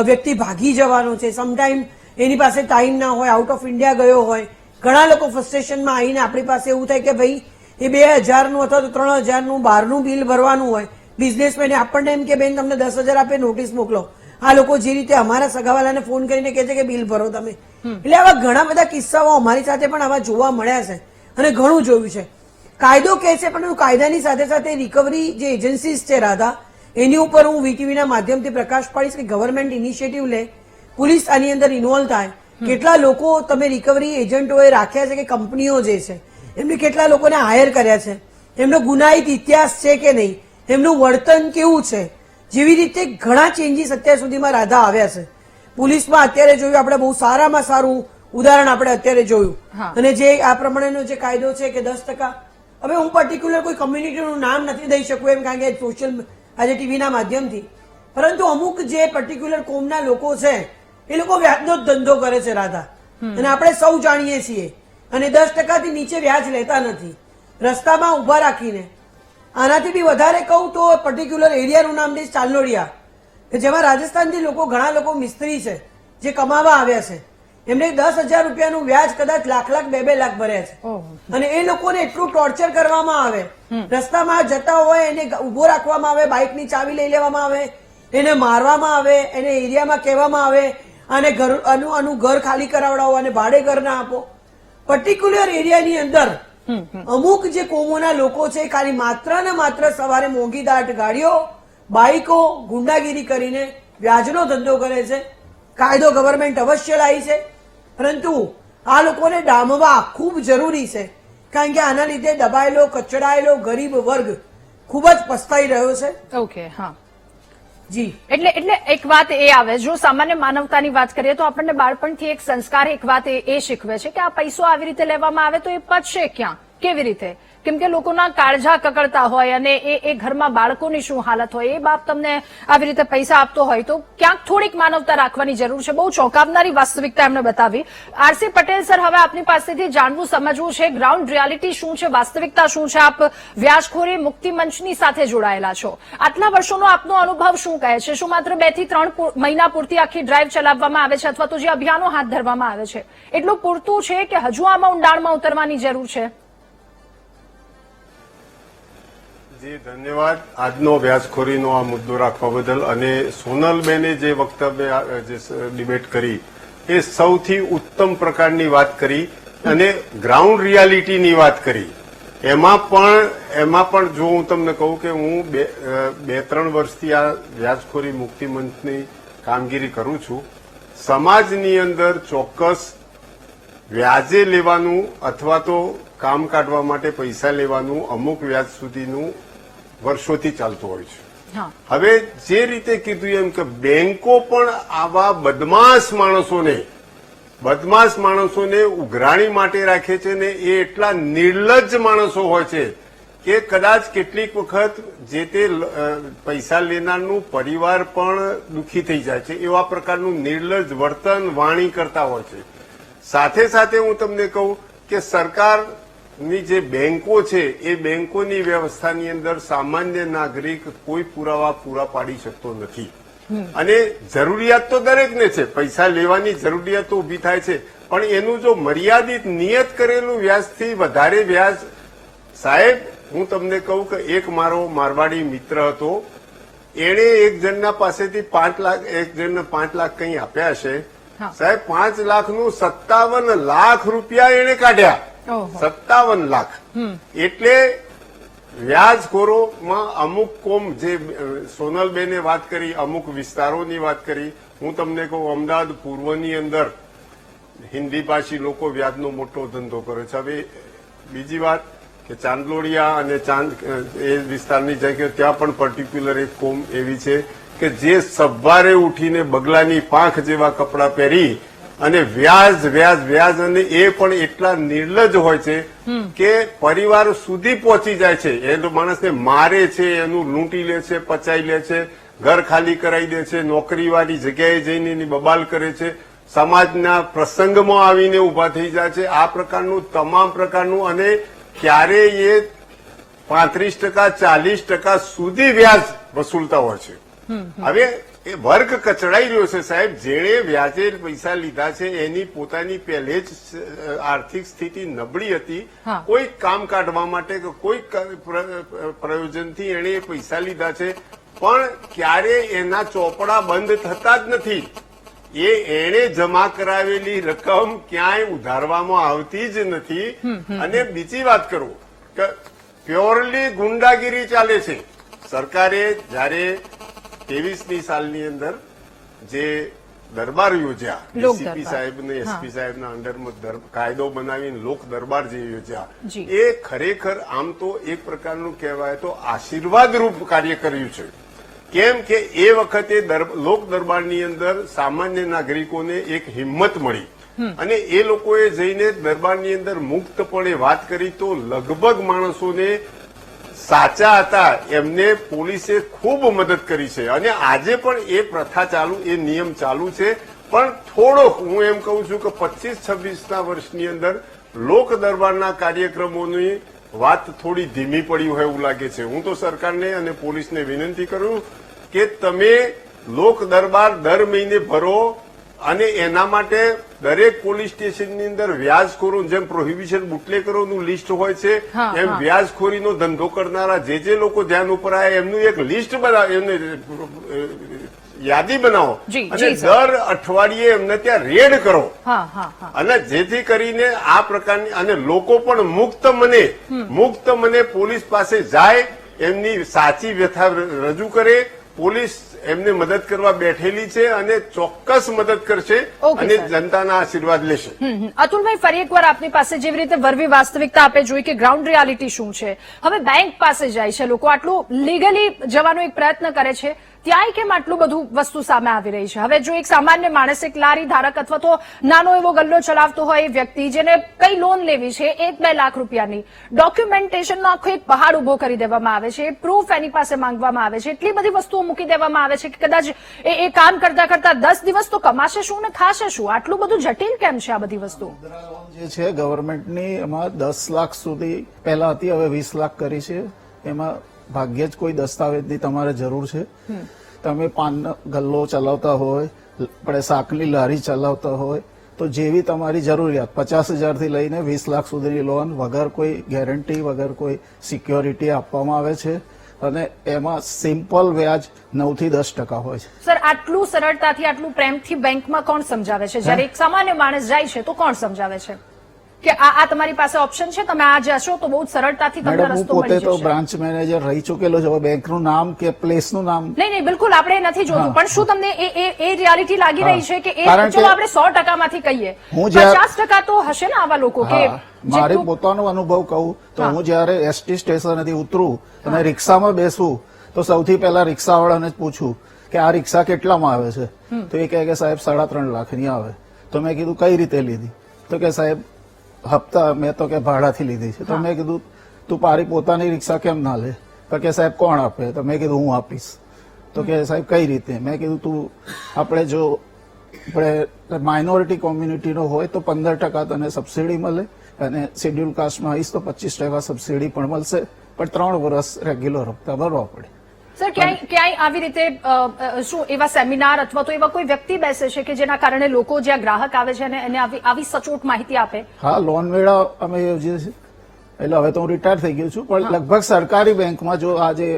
વ્યક્તિ ભાગી જવાનો છે, સમટાઈમ એની પાસે ટાઈમ ના હોય, આઉટ ઓફ ઇન્ડિયા ગયો હોય, ઘણા લોકો ફ્રસ્ટ્રેશનમાં આવીને આપણી પાસે એવું થાય કે ભાઈ એ 2000નું અથવા તો 3000નું બહારનું બિલ ભરવાનું હોય, બિઝનેસમેને આપણને એમ કે બેન તમને 10,000 આપે નોટિસ મોકલો. આ લોકો જે રીતે અમારા સગાવાલાને ફોન કરીને કહે છે કે બિલ ભરો તમે. એટલે આવા ઘણા બધા કિસ્સાઓ અમારી સાથે પણ આવા જોવા મળ્યા છે અને ઘણું જોયું છે. કાયદો કહે છે પણ કાયદાની સાથે સાથે રિકવરી જે એજન્સીસ છે રાધા, એની ઉપર હું વીટીવીના માધ્યમથી પ્રકાશ પાડીશ કે ગવર્મેન્ટ ઇનિશિયેટિવ લે, પોલીસ આની અંદર ઇન્વોલ્વ થાય. કેટલા લોકો તમે રિકવરી એજન્ટોએ રાખ્યા છે કે કંપનીઓ જે છે એમને કેટલા લોકોને હાયર કર્યા છે, એમનો ગુનાહિત ઇતિહાસ છે કે નહીં, એમનું વર્તન કેવું છે, જેવી રીતે ઘણા ચેન્જીસ અત્યાર સુધીમાં રાધા આવ્યા છે. પોલીસમાં અત્યારે જોયું આપણે બહુ સારામાં સારું ઉદાહરણ આપણે અત્યારે જોયું. અને જે આ પ્રમાણેનો જે કાયદો છે કે 10%, હવે હું પર્ટિક્યુલર કોઈ કમ્યુનિટીનું નામ નથી દઈ શકું એમ કારણ કે સોશિયલ આજે ટીવીના માધ્યમથી, પરંતુ અમુક જે પર્ટિક્યુલર કોમના લોકો છે એ લોકો વ્યાજનો જ ધંધો કરે છે રાધા, અને આપણે સૌ જાણીએ છીએ. અને 10%થી નીચે વ્યાજ લેતા નથી, રસ્તામાં ઉભા રાખીને. આનાથી બી વધારે કહું તો પર્ટિક્યુલર એરિયાનું નામ દઈશ ચાંદલોડિયા, કે જેમાં રાજસ્થાનથી લોકો, ઘણા લોકો મિસ્ત્રી છે જે કમાવા આવ્યા છે, એમને 10,000 રૂપિયાનું વ્યાજ કદાચ લાખ 2 લાખ ભર્યા છે. અને એ લોકોને એટલું ટોર્ચર કરવામાં આવે, રસ્તામાં જતા હોય એને ઉભો રાખવામાં આવે, બાઇકની ચાવી લઈ લેવામાં આવે, એને મારવામાં આવે, એને એરિયામાં કહેવામાં આવે અને આનું ઘર ખાલી કરાવડાવો અને ભાડે ઘર ના આપો. પર્ટિક્યુલર એરિયાની અંદર અમુક જે કોમોના લોકો છે ખાલી માત્ર ને માત્ર સવારે મોંઘીદાટ ગાડીઓ, બાઇકો, ગુંડાગીરી કરીને વ્યાજનો ધંધો કરે છે. કાયદો ગવર્મેન્ટ અવશ્ય લાવી છે, પરંતુ આ લોકોને ડામવા ખૂબ જરૂરી છે, કારણ કે આના લીધે દબાયેલો, કચડાયેલો ગરીબ વર્ગ ખૂબ જ પસ્તાઈ રહ્યો છે. ઓકે, હા જી. એટલે એક વાત એ આવે, જો સામાન્ય માનવતાની વાત કરીએ તો આપણને બાળપણથી એક સંસ્કાર, એક વાત એ શીખવે છે કે આ પૈસો આવી રીતે લેવામાં આવે તો એ પચશે ક્યાં, કેવી રીતે? કેમ કે લોકોના કાળજા કકડતા હોય અને એ ઘરમાં બાળકોની શું હાલત હોય, એ બાપ તમને આવી રીતે પૈસા આપતો હોય તો ક્યાંક થોડીક માનવતા રાખવાની જરૂર છે. બહુ ચોંકાવનારી વાસ્તવિકતા એમણે બતાવી. આરસી પટેલ સર, હવે આપની પાસેથી જાણવું, સમજવું છે ગ્રાઉન્ડ રિયાલિટી શું છે, વાસ્તવિકતા શું છે. આપ વ્યાજખોરી મુક્તિ મંચની સાથે જોડાયેલા છો, આટલા વર્ષોનો આપનો અનુભવ શું કહે છે? શું માત્ર 2 થી 3 મહિના પૂરતી આખી ડ્રાઈવ ચલાવવામાં આવે છે અથવા તો જે અભિયાનો હાથ ધરવામાં આવે છે એટલું પૂરતું છે કે હજુ આમાં ઊંડાણમાં ઉતરવાની જરૂર છે? જી ધન્યવાદ આજનો વ્યાજખોરીનો આ મુદ્દો રાખવા બદલ. અને સોનલબેને જે વક્તવ્ય જે ડિબેટ કરી એ સૌથી ઉત્તમ પ્રકારની વાત કરી અને ગ્રાઉન્ડ રિયાલિટીની વાત કરી. એમાં પણ જો હું તમને કહું કે હું બે ત્રણ વર્ષથી આ વ્યાજખોરી મુક્તિ મંચની કામગીરી કરું છું. સમાજની અંદર ચોક્કસ વ્યાજે લેવાનું અથવા તો કામ કાઢવા માટે પૈસા લેવાનું અમુક વ્યાજ સુધીનું વર્ષોથી ચાલતું હોય છે. હવે જે રીતે કીધું એમ કે બેંકો પણ આવા બદમાશ માણસોને ઉઘરાણી માટે રાખે છે ને એ એટલા નિર્લજ્જ માણસો હોય છે કે કદાચ કેટલીક વખત જે તે પૈસા લેનારનું પરિવાર પણ દુઃખી થઈ જાય છે. એવા પ્રકારનું નિર્લજ્જ વર્તન વાણી કરતા હોય છે. સાથે સાથે હું તમને કહું કે સરકારની જે બેંકો છે એ બેંકોની વ્યવસ્થાની અંદર સામાન્ય નાગરિક કોઈ પુરાવા પૂરા પાડી શકતો નથી. અને જરૂરિયાત તો દરેકને છે, પૈસા લેવાની જરૂરિયાત તો ઉભી થાય છે, પણ એનું જો મર્યાદિત નિયત કરેલું વ્યાજથી વધારે વ્યાજ, સાહેબ હું તમને કહું કે એક મારો મારવાડી મિત્ર હતો, એણે એક જણના પાસેથી 5 લાખ, એક જણને 5 લાખ કંઈ આપ્યા છે સાહેબ. 5 લાખનું 57 લાખ રૂપિયા એણે કાઢ્યા. 57 લાખ. એટલે વ્યાજખોરોમાં અમુક કોમ, જે સોનલબેને વાત કરી, અમુક વિસ્તારોની વાત કરી. હું તમને કહું અમદાવાદ પૂર્વની અંદર હિન્દી ભાષી લોકો વ્યાજનો મોટો ધંધો કરે છે. હવે બીજી વાત કે ચાંદલોડિયા અને એ વિસ્તારની જગ્યાએ ત્યાં પણ પર્ટિક્યુલર એક કોમ એવી છે કે જે સવારે ઉઠીને બગલાની પાંખ જેવા કપડાં પહેરી અને વ્યાજ અને એ પણ એટલા નિર્લજ્જ હોય છે કે પરિવાર સુધી પહોંચી જાય છે. એ માણસને મારે છે, એનું લૂંટી લે છે, પચાઈ લે છે, ઘર ખાલી કરાવી દે છે, નોકરીવાળી જગ્યાએ જઈને એની બબાલ કરે છે, સમાજના પ્રસંગમાં આવીને ઉભા થઈ જાય છે. આ પ્રકારનું તમામ પ્રકારનું, અને ક્યારેય એ 35% 40% સુધી વ્યાજ વસૂલતા હોય છે. હવે એ વર્ગ કચડાઈ રહ્યો છે સાહેબ. જેણે વ્યાજે પૈસા લીધા છે એની પોતાની પહેલે જ આર્થિક સ્થિતિ નબળી હતી. કોઈ કામ કાઢવા માટે કે કોઈ પ્રયોજનથી એણે એ પૈસા લીધા છે, પણ ક્યારે એના ચોપડા બંધ થતા જ નથી. એણે જમા કરાવેલી રકમ ક્યાંય ઉધારવામાં આવતી જ નથી. અને બીજી વાત કરું કે પ્યોરલી ગુંડાગીરી ચાલે છે. સરકારે જયારે 23ની સાલની અંદર જે દરબાર યોજ્યા, ડીસીપી સાહેબ ને એસપી સાહેબના અંડરમાં કાયદો બનાવીને લોક દરબાર જે યોજ્યા, એ ખરેખર આમ તો એક પ્રકારનું કહેવાય તો આશીર્વાદરૂપ કાર્ય કર્યું છે. કેમ કે એ વખતે લોક દરબારની અંદર સામાન્ય નાગરિકોને એક હિંમત મળી અને એ લોકોએ જઈને દરબારની અંદર મુક્તપણે વાત કરી તો લગભગ માણસોને સાચા હતા એમને પોલીસે ખૂબ મદદ કરી છે. અને આજે પણ એ પ્રથા ચાલુ, એ નિયમ ચાલુ છે. પણ થોડોક હું એમ કહું છું કે 25-26ના વર્ષની અંદર લોક દરબારના કાર્યક્રમોની વાત થોડી ધીમી પડી હોય એવું લાગે છે. હું તો સરકારને અને પોલીસને વિનંતી કરું કે તમે લોક દરબાર દર મહિને ભરો અને એના માટે દરેક પોલીસ સ્ટેશનની અંદર વ્યાજખોરો, જેમ પ્રોહિબિશન બુટલેકરોનું લિસ્ટ હોય છે એમ વ્યાજખોરીનો ધંધો કરનારા જે લોકો ધ્યાન ઉપર આવે એમનું એક લિસ્ટ બનાવો, એમને યાદી બનાવો અને દર અઠવાડિયે એમને ત્યાં રેડ કરો. અને જેથી કરીને આ પ્રકારની, અને લોકો પણ મુક્ત મને પોલીસ પાસે જાય, એમની સાચી વ્યથા રજૂ કરે. પોલીસ એમને મદદ કરવા બેઠેલી છે અને ચોક્કસ મદદ કરશે અને જનતાના આશીર્વાદ લેશે. અતુલભાઈ, ફરી એકવાર આપની પાસે જેવી રીતે વરવી વાસ્તવિકતા આપે જોઈ કે ગ્રાઉન્ડ રિયાલિટી શું છે. હવે બેંક પાસે જાય છે લોકો, આટલું લીગલી જવાનો એક પ્રયત્ન કરે છે, ત્યાંય કેમ આટલું બધું વસ્તુ સામે આવી રહી છે? હવે જો એક સામાન્ય માણસ, એક લારી ધારક અથવા તો નાનો એવો ગલ્લો ચલાવતો હોય એ વ્યક્તિ જેને કઈ લોન લેવી છે 1-2 લાખ રૂપિયાની, ડોક્યુમેન્ટેશનનો આખો એક પહાડ ઉભો કરી દેવામાં આવે છે, પ્રૂફ એની પાસે માંગવામાં આવે છે, એટલી બધી વસ્તુઓ મૂકી દેવામાં આવે છે કે કદાચ એ કામ કરતા કરતા 10 દિવસ તો કમાશે શું ને ખાશે શું? આટલું બધું જટિલ કેમ છે આ બધી વસ્તુ? જે છે ગવર્મેન્ટની, એમાં 10 લાખ સુધી પહેલા હતી, હવે 20 લાખ કરી છે. એમાં ભાગ્યે જ કોઈ દસ્તાવેજની તમારે જરૂર છે. તમે પાન ગલ્લો ચલાવતા હોય, આપણે શાકની લારી ચલાવતા હોય તો જેવી તમારી જરૂરિયાત 50,000 થી લઈને 20 લાખ સુધીની લોન વગર કોઈ ગેરંટી વગર કોઈ સિક્યોરિટી આપવામાં આવે છે અને એમાં સિમ્પલ વ્યાજ 9 થી 10% હોય છે. સર, આટલું સરળતાથી આટલું પ્રેમથી બેંકમાં કોણ સમજાવે છે? જ્યારે એક સામાન્ય માણસ જાય છે તો કોણ સમજાવે છે કે આ તમારી પાસે ઓપ્શન છે, તમે આ જશો તો બહુ જ સરળતાથી તમને મેડમ, હું રસ્તો પોતે મળી તો જશે? બ્રાન્ચ મેનેજર રહી ચૂકેલો છું. બેંકનું નામ કે પ્લેસનું નામ નહીં, બિલકુલ આપણે નથી જોતું, પણ શું તમને એ રિયાલિટી લાગી રહી છે કે કારણ ચલો કે આપણે 100% માંથી કહીએ, હું જ્યારે- 50% તો હશે ને આવા લોકો કે હા, મારે જેટલું- પોતાનો અનુભવ કહું તો હા. હું જયારે એસટી સ્ટેશનેથી ઉતરું અને રિક્ષામાં બેસું તો સૌથી પહેલા રિક્ષાવાળાને જ પૂછું કે આ રિક્ષા કેટલામાં આવે છે? તો એ કહે કે સાહેબ 3.5 લાખની આવે. તો મેં કીધું કઈ રીતે લીધી? તો કે સાહેબ હપ્તા, મેં તો કે ભાડાથી લીધી છે. તો મેં કીધું તું મારી પોતાની રિક્ષા કેમ ના લે? તો કે સાહેબ કોણ આપે? તો મેં કીધું હું આપીશ. તો કે સાહેબ કઈ રીતે? મેં કીધું તું આપણે જો આપણે માઇનોરિટી કોમ્યુનિટીનો હોય તો 15% તને સબસિડી મળે અને શેડ્યુલ કાસ્ટમાં આવીશ તો 25% સબસિડી પણ મળશે, પણ 3 વર્ષ રેગ્યુલર હપ્તા ભરવા પડે. સર, ક્યાંય આવી રીતે શું એવા સેમિનાર અથવા તો એવા કોઈ વ્યક્તિ બેસે છે કે જેના કારણે લોકો જ્યાં ગ્રાહક આવે છે અને એને આવી સચોટ માહિતી આપે? હા, લોન મેળા અમે યોજીએ છીએ. એટલે હવે તો હું રિટાયર થઈ ગયો છું, પણ લગભગ સરકારી બેંકમાં જો આજે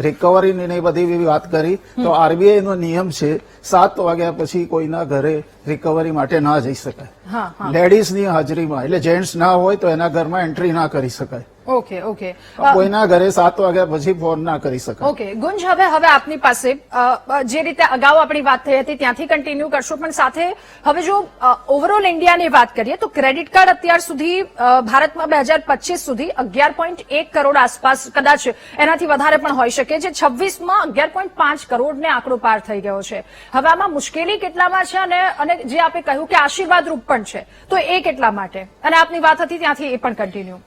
રિકવરીની ને એ બધી એવી વાત કરી તો આરબીઆઈ નો નિયમ છે 7 વાગ્યા પછી કોઈના ઘરે રિકવરી માટે ના જઈ શકાય. હા, હા. લેડીઝની હાજરીમાં, એટલે જેન્ટ્સ ના હોય તો એના ઘરમાં એન્ટ્રી ના કરી શકાય. ઓકે. કોઈના ઘરે 7 વાગ્યા પછી ફોન ના કરી શકાય. ઓકે ગુંજ, હવે આપની પાસે જે રીતે અગાઉ આપણી વાત થઈ હતી ત્યાંથી કન્ટિન્યુ કરશો, પણ સાથે હવે જો ઓવરઓલ ઇન્ડિયાની વાત કરીએ તો ક્રેડિટ કાર્ડ અત્યાર સુધી ભારતમાં 2025 સુધી 11.1 કરોડ આસપાસ, કદાચ એનાથી વધારે પણ હોઈ શકે, જે 26માં 11.5 કરોડને આંકડો પાર થઈ ગયો છે. હવે આમાં મુશ્કેલી કેટલામાં છે અને જે આપે કહ્યું કે આશીર્વાદ રૂપ પણ છે, તો એ કેટલા માટે? અને આપની વાત હતી ત્યાંથી એ પણ કન્ટિન્યુ.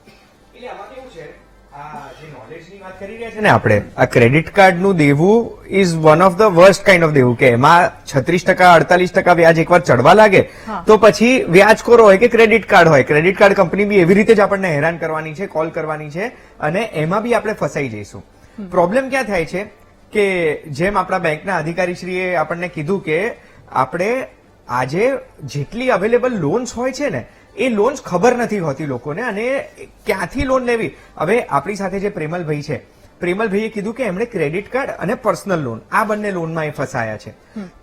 આપણે આ ક્રેડિટ કાર્ડનું દેવું is one of the worst kind of દેવું, કે એમાં 36% 48% વ્યાજ એકવાર ચડવા લાગે તો પછી વ્યાજખોરો હોય કે ક્રેડિટ કાર્ડ હોય, ક્રેડિટ કાર્ડ કંપની બી એવી રીતે જ આપણને હેરાન કરવાની છે, કોલ કરવાની છે, અને એમાં બી આપણે ફસાઈ જઈશું. પ્રોબ્લેમ ક્યાં થાય છે કે જેમ આપણા બેંકના અધિકારીશ્રીએ આપણને કીધું કે આપણે આજે જેટલી અવેલેબલ લોન્સ હોય છે ને એ લોન્સ ખબર નથી હોતી લોકોને, અને ક્યાંથી લોન લેવી. હવે આપણી સાથે જે પ્રેમલભાઈ છે, પ્રેમલભાઈએ કીધું કે એમણે ક્રેડિટ કાર્ડ અને પર્સનલ લોન આ બંને લોનમાં એ ફસાયા છે.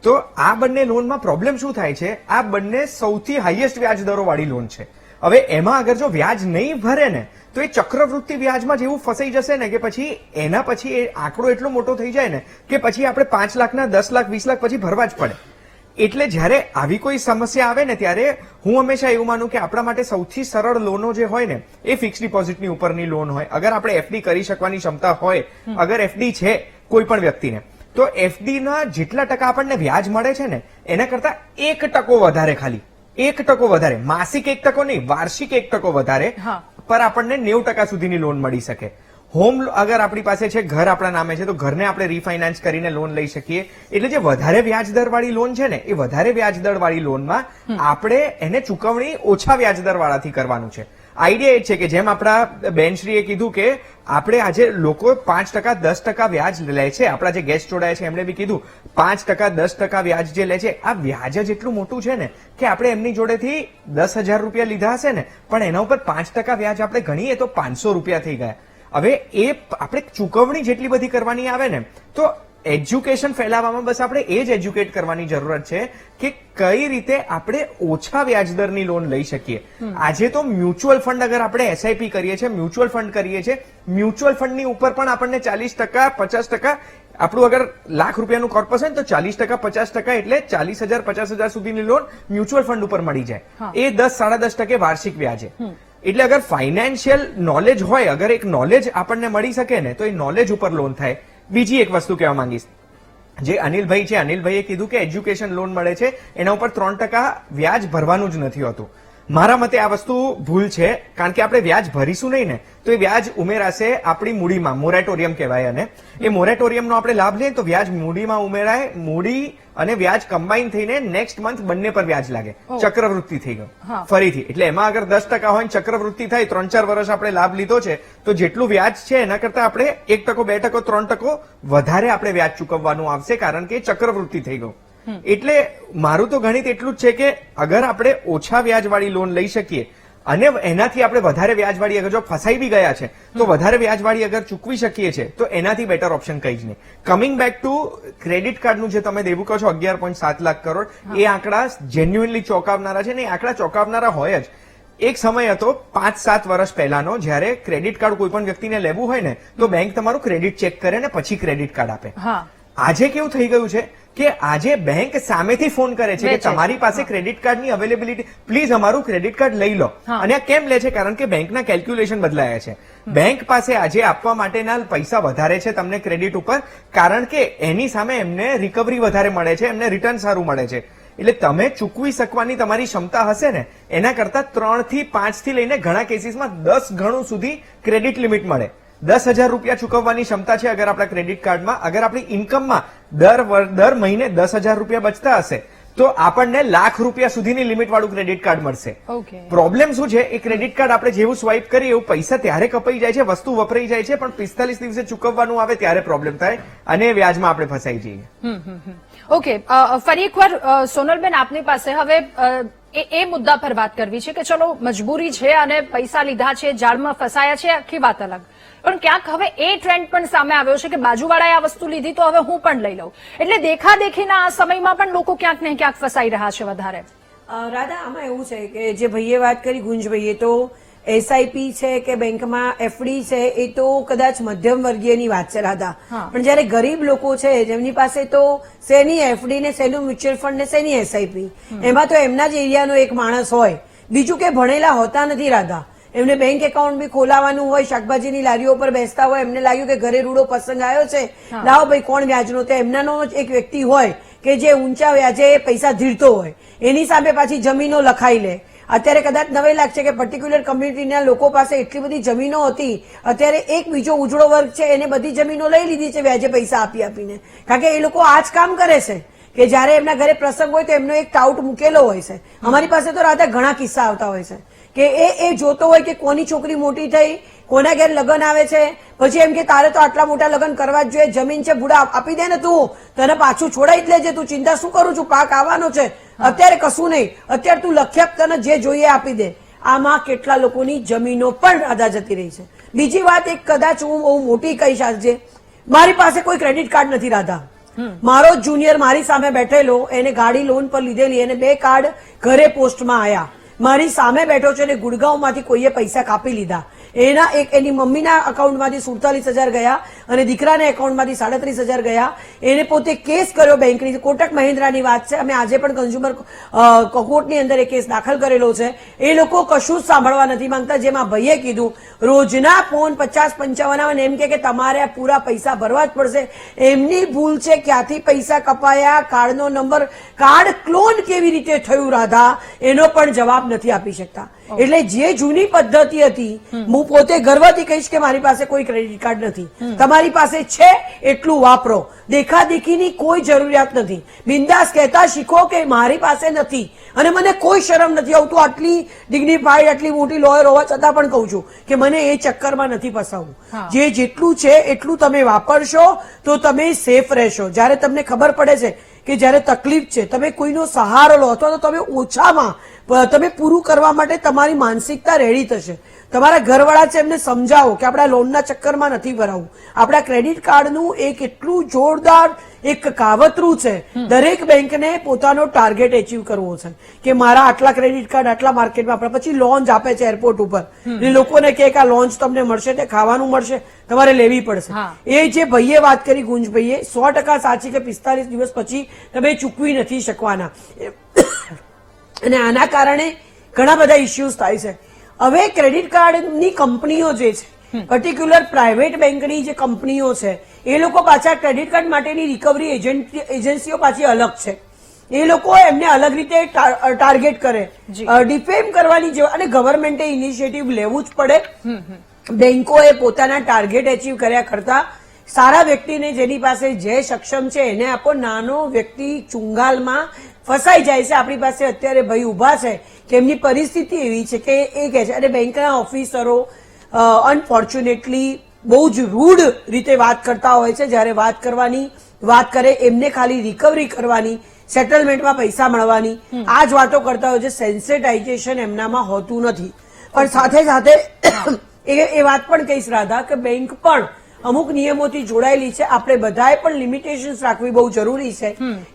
તો આ બંને લોનમાં પ્રોબ્લેમ શું થાય છે? આ બંને સૌથી હાઈએસ્ટ વ્યાજ દરો વાળી લોન છે. હવે એમાં અગર જો વ્યાજ નહીં ભરે ને તો એ ચક્રવૃત્તિ વ્યાજમાં જેવું ફસાઈ જશે ને કે પછી એના પછી એ આંકડો એટલો મોટો થઈ જાય ને કે પછી આપણે 5 લાખના 10 લાખ 20 લાખ પછી ભરવા જ પડે. એટલે જ્યારે આવી કોઈ સમસ્યા આવે ને ત્યારે હું હંમેશા એવું માનું કે આપણા માટે સૌથી સરળ લોનો જે હોય ને એ ફિક્સ ડિપોઝિટની ઉપરની લોન હોય. અગર આપણે એફડી કરી શકવાની ક્ષમતા હોય, અગર એફડી છે કોઈ પણ વ્યક્તિને, તો એફડી ના જેટલા ટકા આપણને વ્યાજ મળે છે ને એના કરતા 1% વધારે, ખાલી 1% વધારે, માસિક 1% નહીં, વાર્ષિક 1% વધારે પર આપણને 90% સુધીની લોન મળી શકે. હોમ અગર આપણી પાસે છે, ઘર આપણા નામે છે, તો ઘરને આપણે રીફાઇનાન્સ કરીને લોન લઈ શકીએ. એટલે જે વધારે વ્યાજદર વાળી લોન છે ને એ વધારે વ્યાજદર વાળી લોનમાં આપણે એને ચૂકવણી ઓછા વ્યાજદર વાળાથી કરવાનું છે. આઈડિયા એ છે કે જેમ આપણા બેનશ્રીએ કીધું કે આપણે આજે લોકો 5% 10% વ્યાજ લે છે, આપણા જે ગેસ્ટ જોડાય છે એમણે બી કીધું 5% 10% વ્યાજ જે લે છે, આ વ્યાજ જ એટલું મોટું છે ને કે આપણે એમની જોડેથી 10,000 રૂપિયા લીધા હશે ને પણ એના ઉપર 5% વ્યાજ આપણે ગણીએ તો 500 રૂપિયા થઈ ગયા. હવે એ આપણે ચૂકવણી જેટલી બધી કરવાની આવે ને તો એજ્યુકેશન ફેલાવવામાં બસ આપણે એ જ એજ્યુકેટ કરવાની જરૂરત છે કે કઈ રીતે આપણે ઓછા વ્યાજદરની લોન લઈ શકીએ. આજે તો મ્યુચ્યુઅલ ફંડ અગર આપણે એસઆઈપી કરીએ છીએ, મ્યુચ્યુઅલ ફંડ કરીએ છીએ, મ્યુચ્યુઅલ ફંડની ઉપર પણ આપણને 40% 50%, આપણું અગર લાખ રૂપિયાનું કોર્પસ હોય ને તો 40% 50% એટલે 40,000 50,000 સુધીની લોન મ્યુચ્યુઅલ ફંડ ઉપર મળી જાય. એ 10-10.5% વાર્ષિક વ્યાજે. એટલે અગર ફાઇનાન્શિયલ નોલેજ હોય, અગર એક નોલેજ આપણને મળી શકે ને તો એ નોલેજ ઉપર લોન થાય. બીજી એક વસ્તુ કહેવા માંગીશ, જે અનિલભાઈ છે, અનિલભાઈએ કીધું કે એજ્યુકેશન લોન મળે છે એના ઉપર 3% વ્યાજ ભરવાનું જ નથી હોતું. મારા મતે આ વસ્તુ ભૂલ છે, કારણ કે આપણે વ્યાજ ભરીશું નહીં ને તો એ વ્યાજ ઉમેરાશે આપણી મૂડીમાં, મોરેટોરિયમ કહેવાય, અને એ મોરેટોરિયમનો આપણે લાભ લઈએ તો વ્યાજ મૂડીમાં ઉમેરાય, મૂડી અને વ્યાજ કમ્બાઈન થઈને નેક્સ્ટ મંથ બંને પર વ્યાજ લાગે. ચક્રવૃત્તિ થઈ ગયું ફરીથી. એટલે એમાં અગર 10% હોય ચક્રવૃત્તિ થાય, 3-4 વર્ષ આપણે લાભ લીધો છે તો જેટલું વ્યાજ છે એના કરતા આપણે 1%, 2%, 3% વધારે આપણે વ્યાજ ચૂકવવાનું આવશે, કારણ કે ચક્રવૃત્તિ થઈ ગયું. એટલે મારું તો ગણિત એટલું જ છે કે અગર આપણે ઓછા વ્યાજવાળી લોન લઈ શકીએ અને એનાથી આપણે વધારે વ્યાજવાળી અગર જો ફસાઈ બી ગયા છે તો વધારે વ્યાજવાળી અગર ચૂકવી શકીએ છીએ તો એનાથી બેટર ઓપ્શન કઈ જ નહીં. કમિંગ બેક ટુ ક્રેડિટ કાર્ડનું જે તમે દેવું કહો છો 11.7 લાખ કરોડ, એ આંકડા જેન્યુઅનલી ચોંકાવનારા છે ને એ આંકડા ચોંકાવનારા હોય જ. એક સમય હતો 5-7 વર્ષ પહેલાનો, જ્યારે ક્રેડિટ કાર્ડ કોઈ પણ વ્યક્તિને લેવું હોય ને તો બેંક તમારું ક્રેડિટ ચેક કરે ને પછી ક્રેડિટ કાર્ડ આપે. આજે કેવું થઈ ગયું છે કે આજે બેંક સામેથી ફોન કરે છે કે તમારી પાસે ક્રેડિટ કાર્ડની અવેલેબિલિટી, પ્લીઝ અમારું ક્રેડિટ કાર્ડ લઈ લો. અને આ કેમ લે છે? કારણ કે બેંકના કેલ્ક્યુલેશન બદલાયા છે. બેંક પાસે આજે આપવા માટેના પૈસા વધારે છે તમને ક્રેડિટ ઉપર, કારણ કે એની સામે એમને રિકવરી વધારે મળે છે, એમને રિટર્ન સારું મળે છે. એટલે તમે ચૂકવી શકવાની તમારી ક્ષમતા હશે ને એના કરતા 3 થી 5 થી લઈને ઘણા કેસીસમાં 10 ગણું સુધી ક્રેડિટ લિમિટ મળે. 10,000 રૂપિયા ચૂકવવાની ક્ષમતા છે અગર આપણા ક્રેડિટ કાર્ડમાં. અગર આપણી ઇન્કમમાં દર મહિને 10,000 રૂપિયા બચતા હશે તો આપણને લાખ રૂપિયા સુધીની લિમિટ વાળું ક્રેડિટ કાર્ડ મળશે. પ્રોબ્લેમ શું છે? એ ક્રેડિટ કાર્ડ આપણે જેવું સ્વાઇપ કરીએ એવું પૈસા ત્યારે કપાઈ જાય છે, વસ્તુ વપરાઈ જાય છે, પણ 45 દિવસે ચૂકવવાનું આવે ત્યારે પ્રોબ્લેમ થાય અને વ્યાજમાં આપણે ફસાઈ જઈએ. ઓકે, ફરી એકવાર સોનલબેન આપની પાસે હવે એ મુદ્દા પર વાત કરવી છે કે ચલો મજબૂરી છે અને પૈસા લીધા છે, જાળમાં ફસાયા છે, આખી વાત અલગ. પણ ક્યાંક હવે એ ટ્રેન્ડ પણ સામે આવ્યો છે કે બાજુવાળાએ આ વસ્તુ લીધી તો હવે હું પણ લઈ લઉં. એટલે દેખાદેખીના આ સમયમાં પણ લોકો ક્યાંક ને ક્યાંક ફસાઈ રહ્યા છે વધારે. રાધા, આમાં એવું છે કે જે ભાઈએ વાત કરી, ગુંજભાઈએ, તો એસઆઈપી છે કે બેંકમાં એફડી છે એ તો કદાચ મધ્યમ વર્ગીયની વાત છે રાધા. પણ જયારે ગરીબ લોકો છે જેમની પાસે તો શેની એફડી ને શેનું મ્યુચ્યુઅલ ફંડ ને શેની એસઆઈપી, એમાં તો એમના જ એરિયાનો એક માણસ હોય, બીજું કે ભણેલા હોતા નથી રાધા. એમને બેંક એકાઉન્ટ બી ખોલાવાનું હોય, શાકભાજીની લારીઓ પર બેસતા હોય, એમને લાગ્યું કે ઘરે રૂડો પ્રસંગ આવ્યો છે, લાવો ભાઈ કોણ વ્યાજનો, તો એમનાનો જ એક વ્યક્તિ હોય કે જે ઊંચા વ્યાજે પૈસા ધીરતો હોય, એની સામે પાછી જમીનો લખાઈ લે. અત્યારે કદાચ નવાઈ લાગશે કે પર્ટિક્યુલર કમ્યુનિટીના લોકો પાસે એટલી બધી જમીનો હતી, અત્યારે એક બીજો ઉજળો વર્ગ છે એને બધી જમીનો લઈ લીધી છે વ્યાજે પૈસા આપી આપીને. કારણ કે એ લોકો આ જ કામ કરે છે કે જયારે એમના ઘરે પ્રસંગ હોય તો એમનો એક ટાઉટ મૂકેલો હોય છે. અમારી પાસે તો રાધા ઘણા કિસ્સા આવતા હોય છે કે એ જોતો હોય કે કોની છોકરી મોટી થઈ, કોના ઘેર લગ્ન આવે છે, પછી એમ કે તારે તો આટલા મોટા લગ્ન કરવા જ જોઈએ, જમીન છે બુડા આપી દે ને, તું તને પાછું છોડાઈ જ લેજે, તું ચિંતા શું કરું છું, પાક આવવાનો છે, અત્યારે કશું નહીં, અત્યારે તું લખ્યા તને જે જોઈએ આપી દે. આમાં કેટલા લોકોની જમીનો પણ રાધા જતી રહી છે. બીજી વાત એક કદાચ હું બહુ મોટી કહીશ, આજે મારી પાસે કોઈ ક્રેડિટ કાર્ડ નથી રાધા. મારો જુનિયર મારી સામે બેઠેલો, એને ગાડી લોન પર લીધેલી, એને 2 કાર્ડ ઘરે પોસ્ટમાં આવ્યા, મારી સામે બેઠો છે અને ગુડગાંવમાંથી કોઈએ પૈસા કાપી લીધા. એની મમ્મીના અકાઉન્ટમાંથી 47,000 ગયા અને દીકરાના એકાઉન્ટમાંથી 37,000 ગયા. એને પોતે કેસ કર્યો બેંકની, કોટક મહિન્દ્રાની વાત છે, અમે આજે પણ કન્ઝ્યુમર કોર્ટની અંદર એ કેસ દાખલ કરેલો છે. એ લોકો કશું જ સાંભળવા નથી માંગતા. જેમાં ભાઈએ કીધું રોજના ફોન 50-55 આવે એમ કે તમારે આ પૂરા પૈસા ભરવા જ પડશે. એમની ભૂલ છે, ક્યાંથી પૈસા કપાયા, કાર્ડનો નંબર, કાર્ડ ક્લોન કેવી રીતે થયું રાધા, એનો પણ જવાબ નથી આપી શકતા. એટલે જે જૂની પદ્ધતિ હતી, હું પોતે ગર્વથી કહીશ કે મારી પાસે કોઈ ક્રેડિટ કાર્ડ નથી. તમારી પાસે છે એટલું વાપરો, દેખાદેખીની કોઈ જરૂરિયાત નથી. બિંદાસ કહેતા શીખો કે મારી પાસે નથી અને મને કોઈ શરમ નથી આવતું. આટલી ડિગ્નિફાઈડ, આટલી મોટી લોયર હોવા છતાં પણ કહું છું કે મને એ ચક્કરમાં નથી ફસાવવું. જે જેટલું છે એટલું તમે વાપરશો તો તમે સેફ રહેશો. જયારે તમને ખબર પડે છે કે જયારે તકલીફ છે, તમે કોઈનો સહારો લો અથવા તો તમે ઓછામાં તમે પૂરું કરવા માટે તમારી માનસિકતા રેડી થશે. તમારા ઘરવાળા છે એમને સમજાવો કે આપણા લોનના ચક્કરમાં નથી ભરાવું. આપણા ક્રેડિટ કાર્ડનું એક એટલું જોરદાર એક કાવતરું છે, દરેક બેંકને પોતાનો ટાર્ગેટ એચીવ કરવો છે કે મારા આટલા ક્રેડિટ કાર્ડ આટલા માર્કેટમાં આપણા, પછી લોન્ચ આપે છે એરપોર્ટ ઉપર, લોકોને કે આ લોન્ચ તમને મળશે, તે ખાવાનું મળશે, તમારે લેવી પડશે. એ જે ભાઈએ વાત કરી, ગુંજભાઈએ, 100% સાચી કે 45 દિવસ પછી તમે ચૂકવી નથી શકવાના. અને આના કારણે ઘણા બધા ઇસ્યુઝ થાય છે. હવે ક્રેડિટ કાર્ડની કંપનીઓ જે છે, પર્ટિક્યુલર પ્રાઇવેટ બેંકની જે કંપનીઓ છે, એ લોકો પાછા ક્રેડિટ કાર્ડ માટેની રિકવરી એજન્સીઓ પાછી અલગ છે. એ લોકો એમને અલગ રીતે ટાર્ગેટ કરે, ડિફેમ કરવાની જેવા, અને ગવર્મેન્ટે ઇનિશિયેટિવ લેવું જ પડે. બેંકોએ પોતાના ટાર્ગેટ એચીવ કર્યા કરતા સારા વ્યક્તિને, જેની પાસે જે સક્ષમ છે એને આપો. નાનો વ્યક્તિ ચુંગાલમાં ફસાઈ જાય છે. આપણી પાસે અત્યારે ભાઈ ઉભા છે કે એમની પરિસ્થિતિ એવી છે કે એ કહે છે, અને બેંકના ઓફિસરો અનફોર્ચ્યુનેટલી બહુ જ રૂડ રીતે વાત કરતા હોય છે. જયારે વાત કરે એમને ખાલી રિકવરી કરવાની સેટલમેન્ટમાં પૈસા મળવાની આ જ વાતો કરતા હોય છે. સેન્સિટાઇઝેશન એમનામાં હોતું નથી. પણ સાથે સાથે એ વાત પણ કહીશ રાધા કે બેંક પણ અમુક નિયમોથી જોડાયેલી છે. આપણે બધાએ પણ લિમિટેશન્સ રાખવી બહુ જરૂરી છે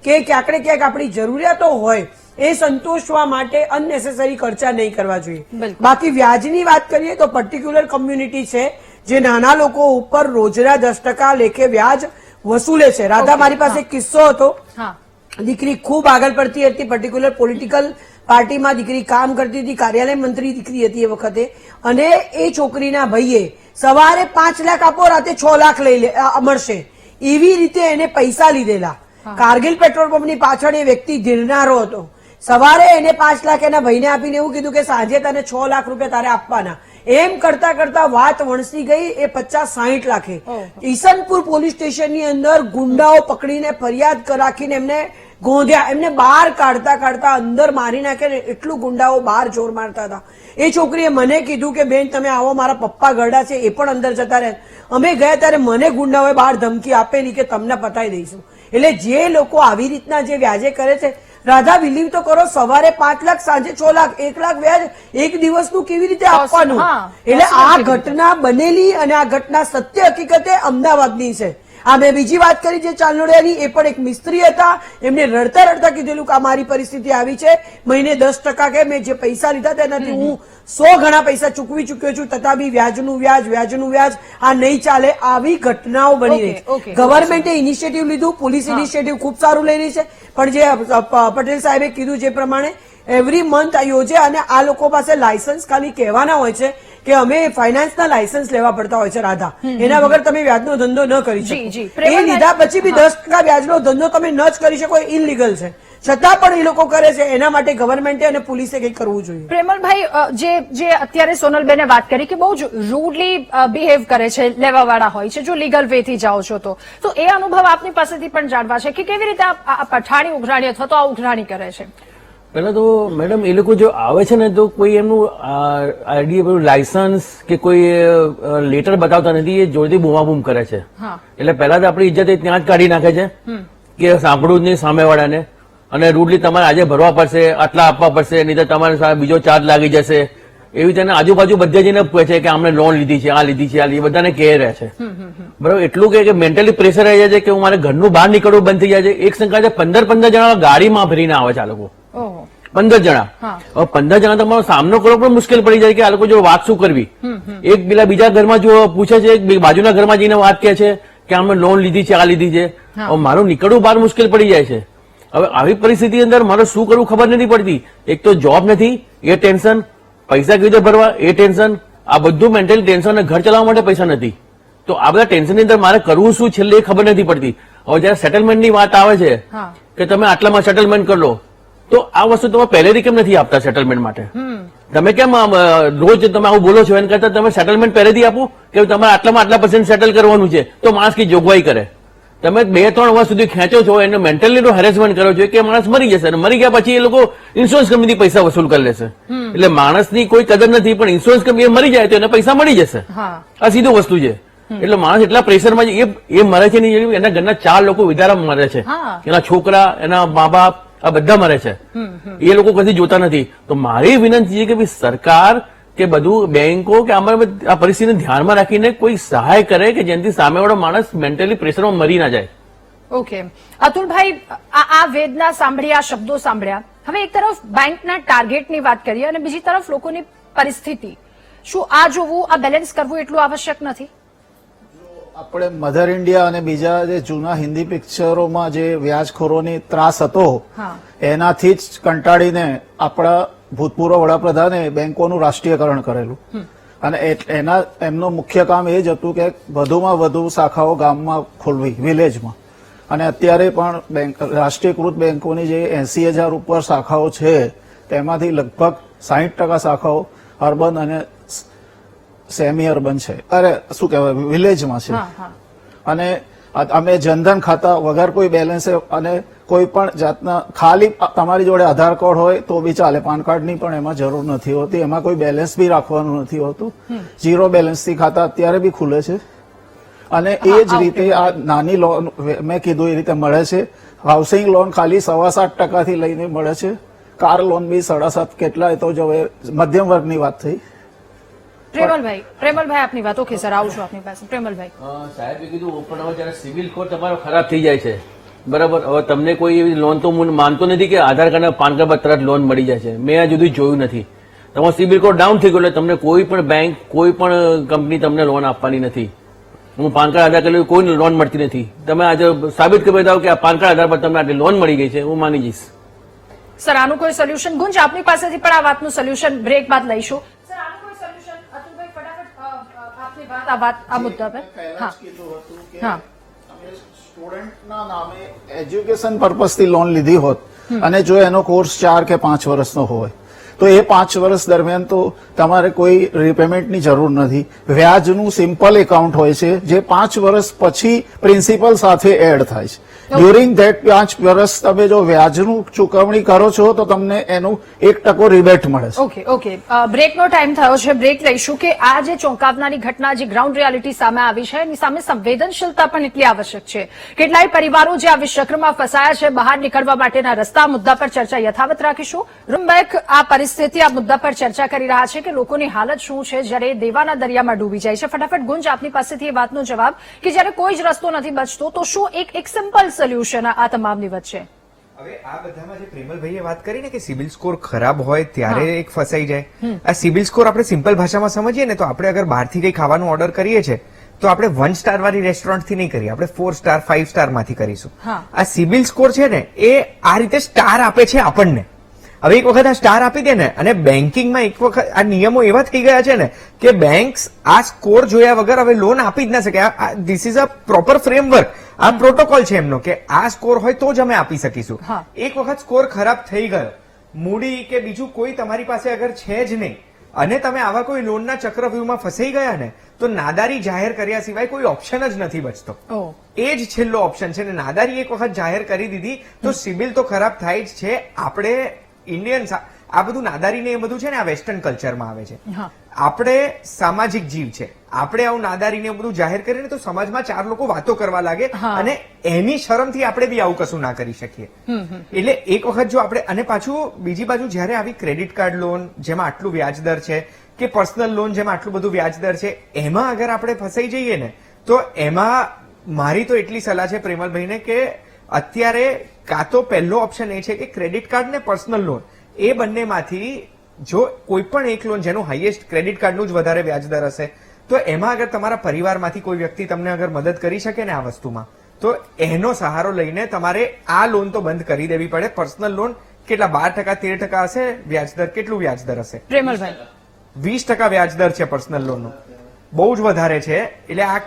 કે ક્યાંક ને ક્યાંક આપણી જરૂરિયાતો હોય એ સંતોષવા માટે અનનેસેસરી ખર્ચા નહીં કરવા જોઈએ. બાકી વ્યાજની વાત કરીએ તો પર્ટિક્યુલર કોમ્યુનિટી છે જે નાના લોકો ઉપર રોજના 10% લેખે વ્યાજ વસૂલે છે. રાધા, મારી પાસે એક કિસ્સો હતો. દીકરી ખૂબ આગળ પડતી હતી, પર્ટિક્યુલર પોલિટિકલ પાર્ટીમાં દીકરી કામ કરતી હતી, કાર્યાલય મંત્રી દીકરી હતી એ વખતે, અને એ છોકરીના ભાઈએ સવારે 5 લાખ આપો, રાતે 6 લાખ મળશે એવી રીતે એને પૈસા લીધેલા. કારગિલ પેટ્રોલ પંપની પાછળ એ વ્યક્તિ ધીરનારો હતો. સવારે એને 5 લાખ એના ભાઈને આપીને એવું કીધું કે સાંજે તને 6 લાખ રૂપિયા તારે આપવાના. એમ કરતા કરતા વાત વણસી ગઈ એ 50-60 લાખે. ઈસનપુર પોલીસ સ્ટેશનની અંદર ગુંડાઓ પકડીને ફરિયાદ રાખીને એમને ગોંધ્યા. એમને બહાર કાઢતા અંદર મારી નાખે. એટલું ગુંડાઓ બહાર જોર મારતા હતા. એ છોકરીએ મને કીધું કે બેન તમે આવો, મારા પપ્પા ગરડા છે, એ પણ અંદર જતા રહે. અમે ગયા ત્યારે મને ગુંડાઓએ બહાર ધમકી આપેલી કે તમને પતાવી દઈશું. એટલે જે લોકો આવી રીતના જે વ્યાજે કરે છે, રાધા, બિલીવ તો કરો, સવારે 5 લાખ, સાંજે 6 લાખ, 1 લાખ વ્યાજ એક દિવસનું કેવી રીતે આપવાનું? એટલે આ ઘટના બનેલી અને આ ઘટના સત્ય હકીકતે અમદાવાદની છે. આ મેં બીજી વાત કરી જે ચાંદોડિયાની, એ પણ એક મિસ્ત્રી હતા. એમને રડતા રડતા કીધેલું કે આ મારી પરિસ્થિતિ આવી છે, મહિને 10% કે મેં જે પૈસા લીધા તેનાથી હું 100 ગણા પૈસા ચૂકવી ચૂક્યો છું, તથા બી વ્યાજનું વ્યાજ, આ નહીં ચાલે. આવી ઘટનાઓ બની રહી છે. ગવર્મેન્ટે ઇનિશિયેટિવ લીધું, પોલીસ ઇનિશિયેટિવ ખૂબ સારું લઈ રહી છે, પણ જે પટેલ સાહેબે કીધું જે પ્રમાણે એવરી મંથ આ યોજે, અને આ લોકો પાસે લાયસન્સ ખાલી કહેવાના હોય છે કે અમે ફાઇનાન્સના લાયસન્સ લેવા પડતા હોય છે. રાધા, એના વગર તમે વ્યાજનો ધંધો ન કરી શકો. એ લીધા પછી બી 10% વ્યાજનો ધંધો તમે ન જ કરી શકો, એ ઇનલીગલ છે. છતાં પણ એ લોકો કરે છે. એના માટે ગવર્મેન્ટે અને પોલીસે કંઈક કરવું જોઈએ. પ્રેમલભાઈ, જે અત્યારે સોનલબેને વાત કરી કે બહુ જ રૂડલી બિહેવ કરે છે, લેવાવાળા હોય છે, જો લીગલ વે થી જાઓ છો તો એ અનુભવ આપની પાસેથી પણ જાણવા છે કે કેવી રીતે આ પઠાણી ઉઘરાણી અથવા તો આ ઉઘરાણી કરે છે. પહેલા તો મેડમ એ લોકો જો આવે છે ને તો કોઈ એમનું આઈડી લાયસન્સ કે કોઈ લેટર બતાવતા નથી, એ જોરથી બૂમાબૂમ કરે છે. એટલે પહેલા તો આપણી ઇજ્જત ત્યાં જ કાઢી નાખે છે કે સાંભળવું જ નહીં સામેવાળાને, અને રૂડલી તમારે આજે ભરવા પડશે, આટલા આપવા પડશે, નહીં તો તમારે બીજો ચાર્જ લાગી જશે. એવી તેને આજુબાજુ બધે જઈને પૂછે છે કે અમને લોન લીધી છે, આ લીધી છે, આ લીધી, બધાને કહે રહે છે. બરાબર, એટલું કે મેન્ટલી પ્રેશર આવી જાય છે કે હું મારે ઘરનું બહાર નીકળવું બંધ થઈ જાય છે. એક સંખ્યા 15 જણા ગાડીમાં ભરીને આવે છે આ લોકો. 15 જણા. હવે 15 જણા તમારો સામનો કરવો પણ મુશ્કેલ પડી જાય કે આ લોકો જો વાત શું કરવી. એક પેલા બીજા ઘરમાં જો પૂછે છે, બાજુના ઘરમાં જઈને વાત કહે છે કે અમે લોન લીધી છે, આ લીધી છે. હવે મારું નીકળવું બહાર મુશ્કેલ પડી જાય છે. હવે આવી પરિસ્થિતિ અંદર મારે શું કરવું ખબર નથી પડતી. એક તો જોબ નથી એ ટેન્શન, પૈસા કેવી રીતે ભરવા એ ટેન્શન, આ બધું મેન્ટલી ટેન્શન, અને ઘર ચલાવવા માટે પૈસા નથી. તો આ બધા ટેન્શનની અંદર મારે કરવું શું છેલ્લે એ ખબર નથી પડતી. હવે જયારે સેટલમેન્ટની વાત આવે છે કે તમે આટલામાં સેટલમેન્ટ કરી લો, તો આ વસ્તુ તમે પહેલેથી કેમ નથી આપતા સેટલમેન્ટ માટે? તમે કેમ રોજ તમે આવું બોલો છો? એના કરતા તમે સેટલમેન્ટ પહેલેથી આપો કે તમારે આટલામાં આટલા % સેટલ કરવાનું છે, તો માણસ કઈ જોગવાઈ કરે. તમે 2-3 વર્ષ સુધી ખેંચો છો, એને મેન્ટલી હેરેસમેન્ટ કરો છો કે માણસ મરી જશે, અને મરી ગયા પછી એ લોકો ઇન્સ્યોરન્સ કંપનીથી પૈસા વસૂલ કરી લેશે. એટલે માણસની કોઈ કદર નથી, પણ ઇન્સ્યોરન્સ કંપની મરી જાય તો એને પૈસા મળી જશે. આ સીધું વસ્તુ છે. એટલે માણસ એટલા પ્રેશરમાં એ મરે છે નહીં, એના ઘરના 4 લોકો વિધારા મરે છે, એના છોકરા, એના મા બાપ, આ બધા મરે છે. એ લોકો કદી જોતા નથી. તો મારી વિનંતી છે કે ભાઈ સરકાર કે બધું બેંકો કે આ પરિસ્થિતિને ધ્યાનમાં રાખીને કોઈ સહાય કરે કે જેનાથી સામેવાળો માણસ મેન્ટલી પ્રેશરમાં મરી ના જાય. ઓકે અતુલભાઈ, આ વેદના સાંભળી, આ શબ્દો સાંભળ્યા. હવે એક તરફ બેંકના ટાર્ગેટની વાત કરીએ અને બીજી તરફ લોકોની પરિસ્થિતિ. શું આ જોવું, આ બેલેન્સ કરવું એટલું આવશ્યક નથી? આપણે મધર ઇન્ડિયા અને બીજા જે જૂના હિન્દી પિક્ચરોમાં જે વ્યાજખોરોની ત્રાસ હતો એનાથી જ કંટાળીને આપણા ભૂતપૂર્વ વડાપ્રધાને બેંકોનું રાષ્ટ્રીયકરણ કરેલું. અને એમનું મુખ્ય કામ એ જ હતું કે વધુમાં વધુ શાખાઓ ગામમાં ખોલવી, વિલેજમાં. અને અત્યારે પણ રાષ્ટ્રીયકૃત બેંકોની જે 80,000 ઉપર શાખાઓ છે તેમાંથી લગભગ 60% શાખાઓ અર્બન અને સેમી અર્બન છે, શું કહેવાય, વિલેજમાં છે. અને અમે જનધન ખાતા વગર કોઈ બેલેન્સ અને કોઈ પણ જાતના, ખાલી તમારી જોડે આધાર કાર્ડ હોય તો બી ચાલે, પાન કાર્ડની પણ એમાં જરૂર નથી હોતી. એમાં કોઈ બેલેન્સ બી રાખવાનું નથી હોતું. 0 બેલેન્સથી ખાતા અત્યારે બી ખુલે છે. અને એ જ રીતે આ નાની લોન મેં કીધું એ રીતે મળે છે. હાઉસિંગ લોન ખાલી 7.25% થી લઈને મળે છે. કાર લોન બી 7.5 કેટલા, એ તો જ હવે મધ્યમ વર્ગની વાત થઈ. પ્રેમલભાઈ આપની વાત. ઓકે સર, આવું છું આપની પાસે. પ્રેમલભાઈ, સાહેબે કીધું પણ હવે જયારે સિવિલ સ્કોર તમારો ખરાબ થઈ જાય છે, બરાબર, હવે તમને કોઈ એવી લોન તો હું માનતો નથી કે આધાર કાર્ડ અને પાન કાર્ડ પર તરત લોન મળી જાય છે. મેં આ જુદી જોયું નથી. તમારો સિવિલ સ્કોર ડાઉન થઈ ગયો એટલે તમને કોઈ પણ બેંક, કોઈ પણ કંપની તમને લોન આપવાની નથી. હું પાન કાર્ડ આધાર કાર્ડ કોઈ લોન મળતી નથી. તમે આજે સાબિત કરી દો કે આ પાન કાર્ડ આધાર પર તમને આટલી લોન મળી ગઈ છે, હું માની જઈશ. સર આનું કોઈ સોલ્યુશન? ગુંજ, આપની પાસેથી પણ આ વાતનું સોલ્યુશન બ્રેક બાદ લઈશું. સર આનું કોઈ સોલ્યુશન? અતુલભાઈ, ફટાફટ આપની વાત આ મુદ્દા પર. હા, હા, સ્ટુડન્ટના નામે એજ્યુકેશન પર્પઝથી લોન લીધી હોત અને જો એનો કોર્સ 4 કે 5 વર્ષનો હોય તો એ 5 વર્ષ દરમિયાન તો તમારે કોઈ રીપેમેન્ટની જરૂર નથી. વ્યાજનું સિમ્પલ એકાઉન્ટ હોય છે જે 5 વર્ષ પછી પ્રિન્સિપલ સાથે એડ થાય છે. ડ્યુરિંગ ધેટ 5 વર્ષ તમે જો વ્યાજનું ચૂકવણી કરો છો તો તમને એનું 1% રિબેટ મળે છે. ઓકે. બ્રેકનો ટાઈમ થયો છે, બ્રેક લઈશું. કે આ જે ચોંકાવનારી ઘટના, જે ગ્રાઉન્ડ રિયાલિટી સામે આવી છે, એની સામે સંવેદનશીલતા પણ એટલી આવશ્યક છે. કેટલાય પરિવારો જે આ વિષચક્રમાં ફસાયા છે, બહાર નીકળવા માટેના રસ્તા, મુદ્દા પર ચર્ચા યથાવત રાખીશું. રૂમબેક, આ પરિસ્થિતિ, આ મુદ્દા પર ચર્ચા કરી રહ્યા છે કે લોકોની હાલત શું છે જ્યારે દેવાના દરિયામાં ડૂબી જાય છે. ફટાફટ ગુંજ, આપની પાસેથી એ વાતનો જવાબ કે જ્યારે કોઈ જ રસ્તો નથી બચતો તો શું એક સિમ્પલ સોલ્યુશન આ તમામની વચ્ચે? હવે આ બધામાં જે પ્રેમલભાઈએ વાત કરી ને કે સિબિલ સ્કોર ખરાબ હોય ત્યારે એક ફસાઈ જાય. આ સિબિલ સ્કોર આપણે સિમ્પલ ભાષામાં સમજીએ ને તો આપણે અગર બહારથી કઈ ખાવાનું ઓર્ડર કરીએ છીએ તો આપણે 1 સ્ટાર વાળી રેસ્ટોરન્ટ થી નહીં કરીએ, આપણે 4 સ્ટાર 5 સ્ટાર માંથી કરીશું. આ સિબિલ સ્કોર છે ને એ આ રીતે સ્ટાર આપે છે આપણને. હવે એક વખત આ સ્ટાર આપી દે ને, અને બેન્કિંગમાં એક વખત આ નિયમો એવા થઈ ગયા છે ને કે બેંક્સ આ સ્કોર જોયા વગર હવે લોન આપી જ ના શકે. This is a proper framework, આ પ્રોટોકોલ છે એમનો કે આ સ્કોર હોય તો જ અમે આપી શકીશું. એક વખત સ્કોર ખરાબ થઈ ગયો, મૂડી કે બીજું કોઈ તમારી પાસે અગર છે જ નહીં અને તમે આવા કોઈ લોનના ચક્રવ્યૂહમાં ફસાઈ ગયા ને તો નાદારી જાહેર કર્યા સિવાય કોઈ ઓપ્શન જ નથી બચતો. એ જ છેલ્લો ઓપ્શન છે ને નાદારી એક વખત જાહેર કરી દીધી તો સિબિલ તો ખરાબ થાય જ છે. આપણે ઇન્ડિયન આ બધું નાદારી ને એ બધું છે ને આ વેસ્ટર્ન કલ્ચરમાં આવે છે. આપણે સામાજિક જીવ છે, આપણે આવું નાદારી ને બધું જાહેર કરીને તો સમાજમાં 4 લોકો વાતો કરવા લાગે અને એની શરમથી આપણે બી આવું કશું ના કરી શકીએ. એટલે એક વખત જો આપણે, અને પાછું બીજી બાજુ જયારે આવી ક્રેડિટ કાર્ડ લોન જેમાં આટલું વ્યાજદર છે કે પર્સનલ લોન જેમાં આટલું બધું વ્યાજદર છે, એમાં અગર આપણે ફસાઈ જઈએ ને તો એમાં મારી તો એટલી સલાહ છે પ્રેમલભાઈને કે અત્યારે કાં તો પહેલો ઓપ્શન એ છે કે ક્રેડિટ કાર્ડ ને પર્સનલ લોન એ બંનેમાંથી જો કોઈ પણ એક લોન જેનું હાઈએસ્ટ ક્રેડિટ કાર્ડનું જ વધારે વ્યાજદર હશે તો એમાં અગર તમારા પરિવારમાંથી કોઈ વ્યક્તિ તમને અગર મદદ કરી શકે ને આ વસ્તુમાં તો એનો સહારો લઈને તમારે આ લોન તો બંધ કરી દેવી પડે. પર્સનલ લોન કેટલા 12% 13% હશે વ્યાજદર? કેટલું વ્યાજદર હશે? પ્રેમલભાઈ, 20% વ્યાજદર છે પર્સનલ લોનનો, બહુ જ વધારે છે. એટલે આ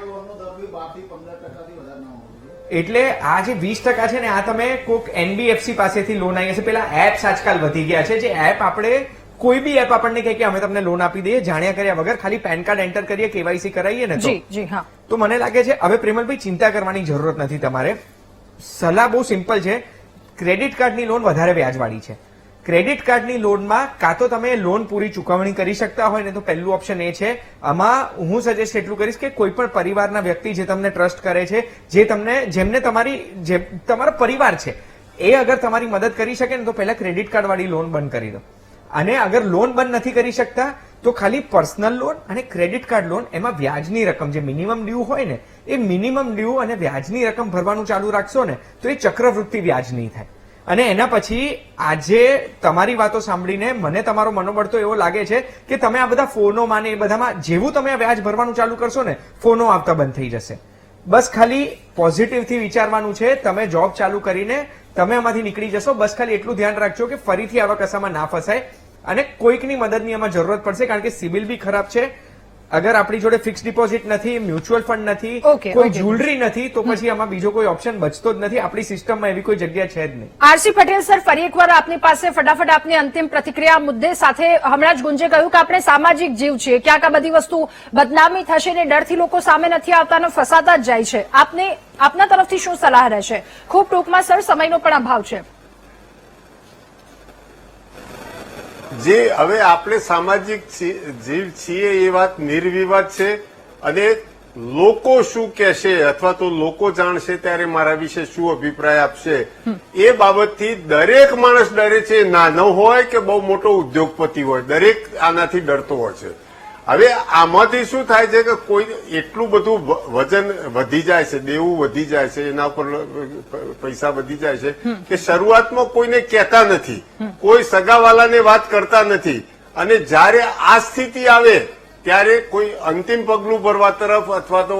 એટલે આ જે 20% છે ને આ તમે કોઈક NBFC પાસેથી લોન આવી હશે. પેલા એપ્સ આજકાલ વધી ગયા છે, જે એપ આપણે કોઈ બી એપ આપણને કહે કે અમે તમને લોન આપી દઈએ જાણ્યા કર્યા વગર, ખાલી પેન કાર્ડ એન્ટર કરીએ, KYC કરાવીએ ને તો મને લાગે છે હવે પ્રેમલભાઈ ચિંતા કરવાની જરૂરત નથી તમારે. સલાહ બહુ સિમ્પલ છે. ક્રેડિટ કાર્ડની લોન વધારે વ્યાજવાળી છે. ક્રેડિટ કાર્ડની લોનમાં કાં તો તમે લોન પૂરી ચૂકવણી કરી શકતા હોય ને તો પહેલું ઓપ્શન એ છે. આમાં હું સજેસ્ટ એટલું કરીશ કે કોઈ પણ પરિવારના વ્યક્તિ જે તમને ટ્રસ્ટ કરે છે, જેમને તમારો પરિવાર છે એ અગર તમારી મદદ કરી શકે ને તો પહેલા ક્રેડિટ કાર્ડ વાળી લોન બંધ કરી દો. અને અગર લોન બંધ નથી કરી શકતા તો ખાલી પર્સનલ લોન અને ક્રેડિટ કાર્ડ લોન એમાં વ્યાજની રકમ જે મિનિમમ ડ્યુ હોય ને એ મિનિમમ ડ્યુ અને વ્યાજની રકમ ભરવાનું ચાલુ રાખશો ને તો એ ચક્રવૃત્તિ વ્યાજ નહીં થાય. અને એના પછી આજે તમારી વાતો સાંભળીને મને તમારો મનોબળ તો એવો લાગે છે કે તમે આ બધા ફોનોમાં ને એ બધામાં જેવું તમે આ વ્યાજ ભરવાનું ચાલુ કરશો ને ફોનો આવતા બંધ થઈ જશે. બસ ખાલી પોઝિટિવથી વિચારવાનું છે. તમે જોબ ચાલુ કરીને તમે આમાંથી નીકળી જશો. બસ ખાલી એટલું ધ્યાન રાખજો કે ફરીથી આવા કસામાં ના ફસાય અને કોઈકની મદદની આમાં જરૂરત પડશે કારણ કે સિબિલ બી ખરાબ છે. અગર આપણી જોડે ફિક્સ ડિપોઝિટ નથી, મ્યુચ્યુઅલ ફંડ નથી, કોઈ જ્વેલરી નથી તો પછી આમાં બીજો કોઈ ઓપ્શન બચતો જ નથી. આપણી સિસ્ટમમાં એવી કોઈ જગ્યા છે જ નહીં. આરસી પટેલ સર, ફરી એકવાર આપની પાસે ફટાફટ આપની અંતિમ પ્રતિક્રિયા મુદ્દે સાથે. હમણાં જ ગુંજે કહ્યું કે આપણે સામાજિક જીવ છીએ, ક્યાંક આ બધી વસ્તુ બદનામી થશે ને ડરથી લોકો સામે નથી આવતા અને ફસાતા જ જાય છે. આપના તરફથી શું સલાહ રહેશે? ખૂબ ટૂંકમાં સર, સમયનો પણ અભાવ છે. જે હવે આપણે સામાજિક જીવ છીએ એ વાત નિર્વિવાદ છે અને લોકો શું કહેશે અથવા તો લોકો જાણશે ત્યારે મારા વિશે શું અભિપ્રાય આપશે એ બાબતથી દરેક માણસ ડરે છે, નાનો હોય કે બહુ મોટો ઉદ્યોગપતિ હોય, દરેક આનાથી ડરતો હોય છે. હવે આમાંથી શું થાય છે કે કોઈ એટલું બધું વજન વધી જાય છે, દેવું વધી જાય છે, એના ઉપર પૈસા વધી જાય છે કે શરૂઆતમાં કોઈને કહેતા નથી, કોઈ સગાવાલાને વાત કરતા નથી, અને જ્યારે આ સ્થિતિ આવે ત્યારે કોઈ અંતિમ પગલું ભરવા તરફ અથવા તો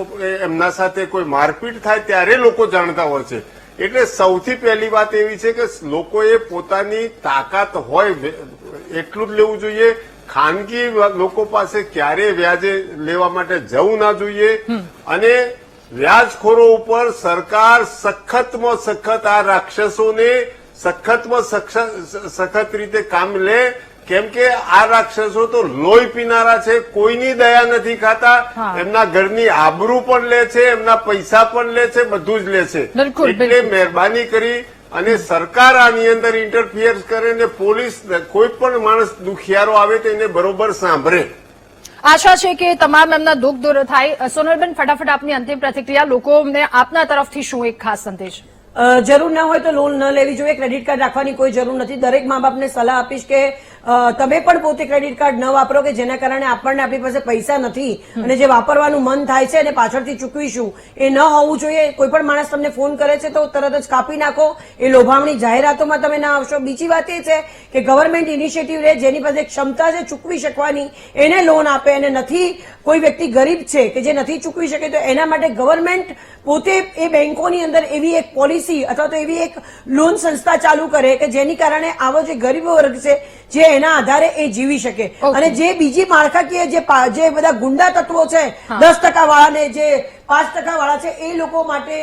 એમના સાથે કોઈ મારપીટ થાય ત્યારે લોકો જાણતા હોય છે. એટલે સૌથી પહેલી વાત એવી છે કે લોકોએ પોતાની તાકાત હોય એટલું જ લેવું જોઈએ. ખાનગી લોકો પાસે ક્યારેય વ્યાજે લેવા માટે જવું ના જોઈએ, અને વ્યાજખોરો ઉપર સરકાર સખતમાં સખત આ રાક્ષસોને સખતમાં સખત રીતે કામ લે, કેમ કે આ રાક્ષસો તો લોહી પીનારા છે, કોઈની દયા નથી ખાતા, એમના ઘરની આબરૂ પણ લે છે, એમના પૈસા પણ લે છે, બધું જ લે છે. એટલે મહેરબાની કરી અને સરકાર આની અંદર ઇન્ટરફિયર કરે ને પોલીસ કોઈ પણ માણસ દુખિયારો આવે તો એને બરોબર સાંભળે. આશા છે કે તમામ એમના દુઃખ દૂર થાય. સોનલબેન, ફટાફટ આપની અંતિમ પ્રતિક્રિયા, લોકોને આપના તરફથી શું એક ખાસ સંદેશ? જરૂર ના હોય તો લોન ન લેવી જોઈએ, ક્રેડિટ કાર્ડ રાખવાની કોઈ જરૂર નથી. દરેક મા બાપને સલાહ આપીશ કે તમે પણ પોતે ક્રેડિટ કાર્ડ ન વાપરો કે જેના કારણે આપણને આપણી પાસે પૈસા નથી અને જે વાપરવાનું મન થાય છે અને પાછળથી ચૂકવીશું એ ન હોવું જોઈએ. કોઈ પણ માણસ તમને ફોન કરે છે તો તરત જ કાપી નાખો, એ લોભામણી જાહેરાતોમાં તમે ના આવશો. બીજી વાત એ છે કે ગવર્મેન્ટ ઇનિશિયેટિવ લે, જેની પાસે ક્ષમતા છે ચૂકવી શકવાની એને લોન આપે, અને નથી કોઈ વ્યક્તિ ગરીબ છે કે જે નથી ચૂકવી શકે તો એના માટે ગવર્મેન્ટ પોતે એ બેંકોની અંદર એવી એક પોલિસી અથવા તો એવી એક લોન સંસ્થા ચાલુ કરે કે જેની કારણે આવો જે ગરીબ વર્ગ છે જે એના આધારે એ જીવી શકે. અને જે બીજી માળખાકીય જે બધા ગુંડા તત્વો છે 10% વાળા ને જે 5% વાળા છે એ લોકો માટે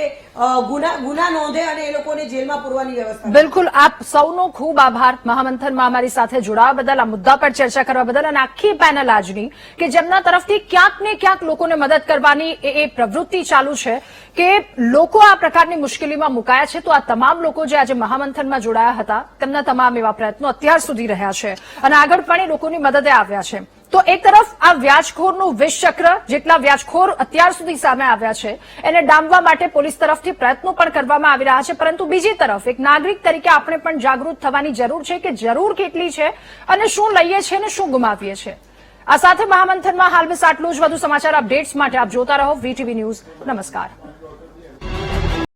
ગુના નોંધે અને એ લોકોને જેલમાં પૂરવાની વ્યવસ્થા. બિલકુલ, આપ સૌનો ખૂબ આભાર મહામંથનમાં અમારી સાથે જોડાવા બદલ, આ મુદ્દા પર ચર્ચા કરવા બદલ, અને આખી પેનલ આજની કે જેમના તરફથી ક્યાંક ને ક્યાંક લોકોને મદદ કરવાની એ પ્રવૃત્તિ ચાલુ છે કે લોકો આ પ્રકારની મુશ્કેલીમાં મુકાયા છે. તો આ તમામ લોકો જે આજે મહામંથનમાં જોડાયા હતા તેમના તમામ એવા પ્રયત્નો અત્યાર સુધી રહ્યા છે અને આગળ પણ એ લોકોની મદદે આવ્યા છે. તો એક તરફ આ વ્યાજખોરનું વિષચક્ર, જેટલા વ્યાજખોર અત્યાર સુધી સામે આવ્યા છે એને ડામવા માટે પોલીસ તરફથી પ્રયત્નો પણ કરવામાં આવી રહ્યા છે, પરંતુ બીજી તરફ એક નાગરિક તરીકે આપણે પણ જાગૃત થવાની જરૂર છે કે જરૂર કેટલી છે અને શું લઈએ છીએ અને શું ગુમાવીએ છીએ. આ સાથે મહામંથનમાં હાલ બસ આટલું જ. વધુ સમાચાર અપડેટ્સ માટે આપ જોતા રહો VTV ન્યૂઝ. નમસ્કાર.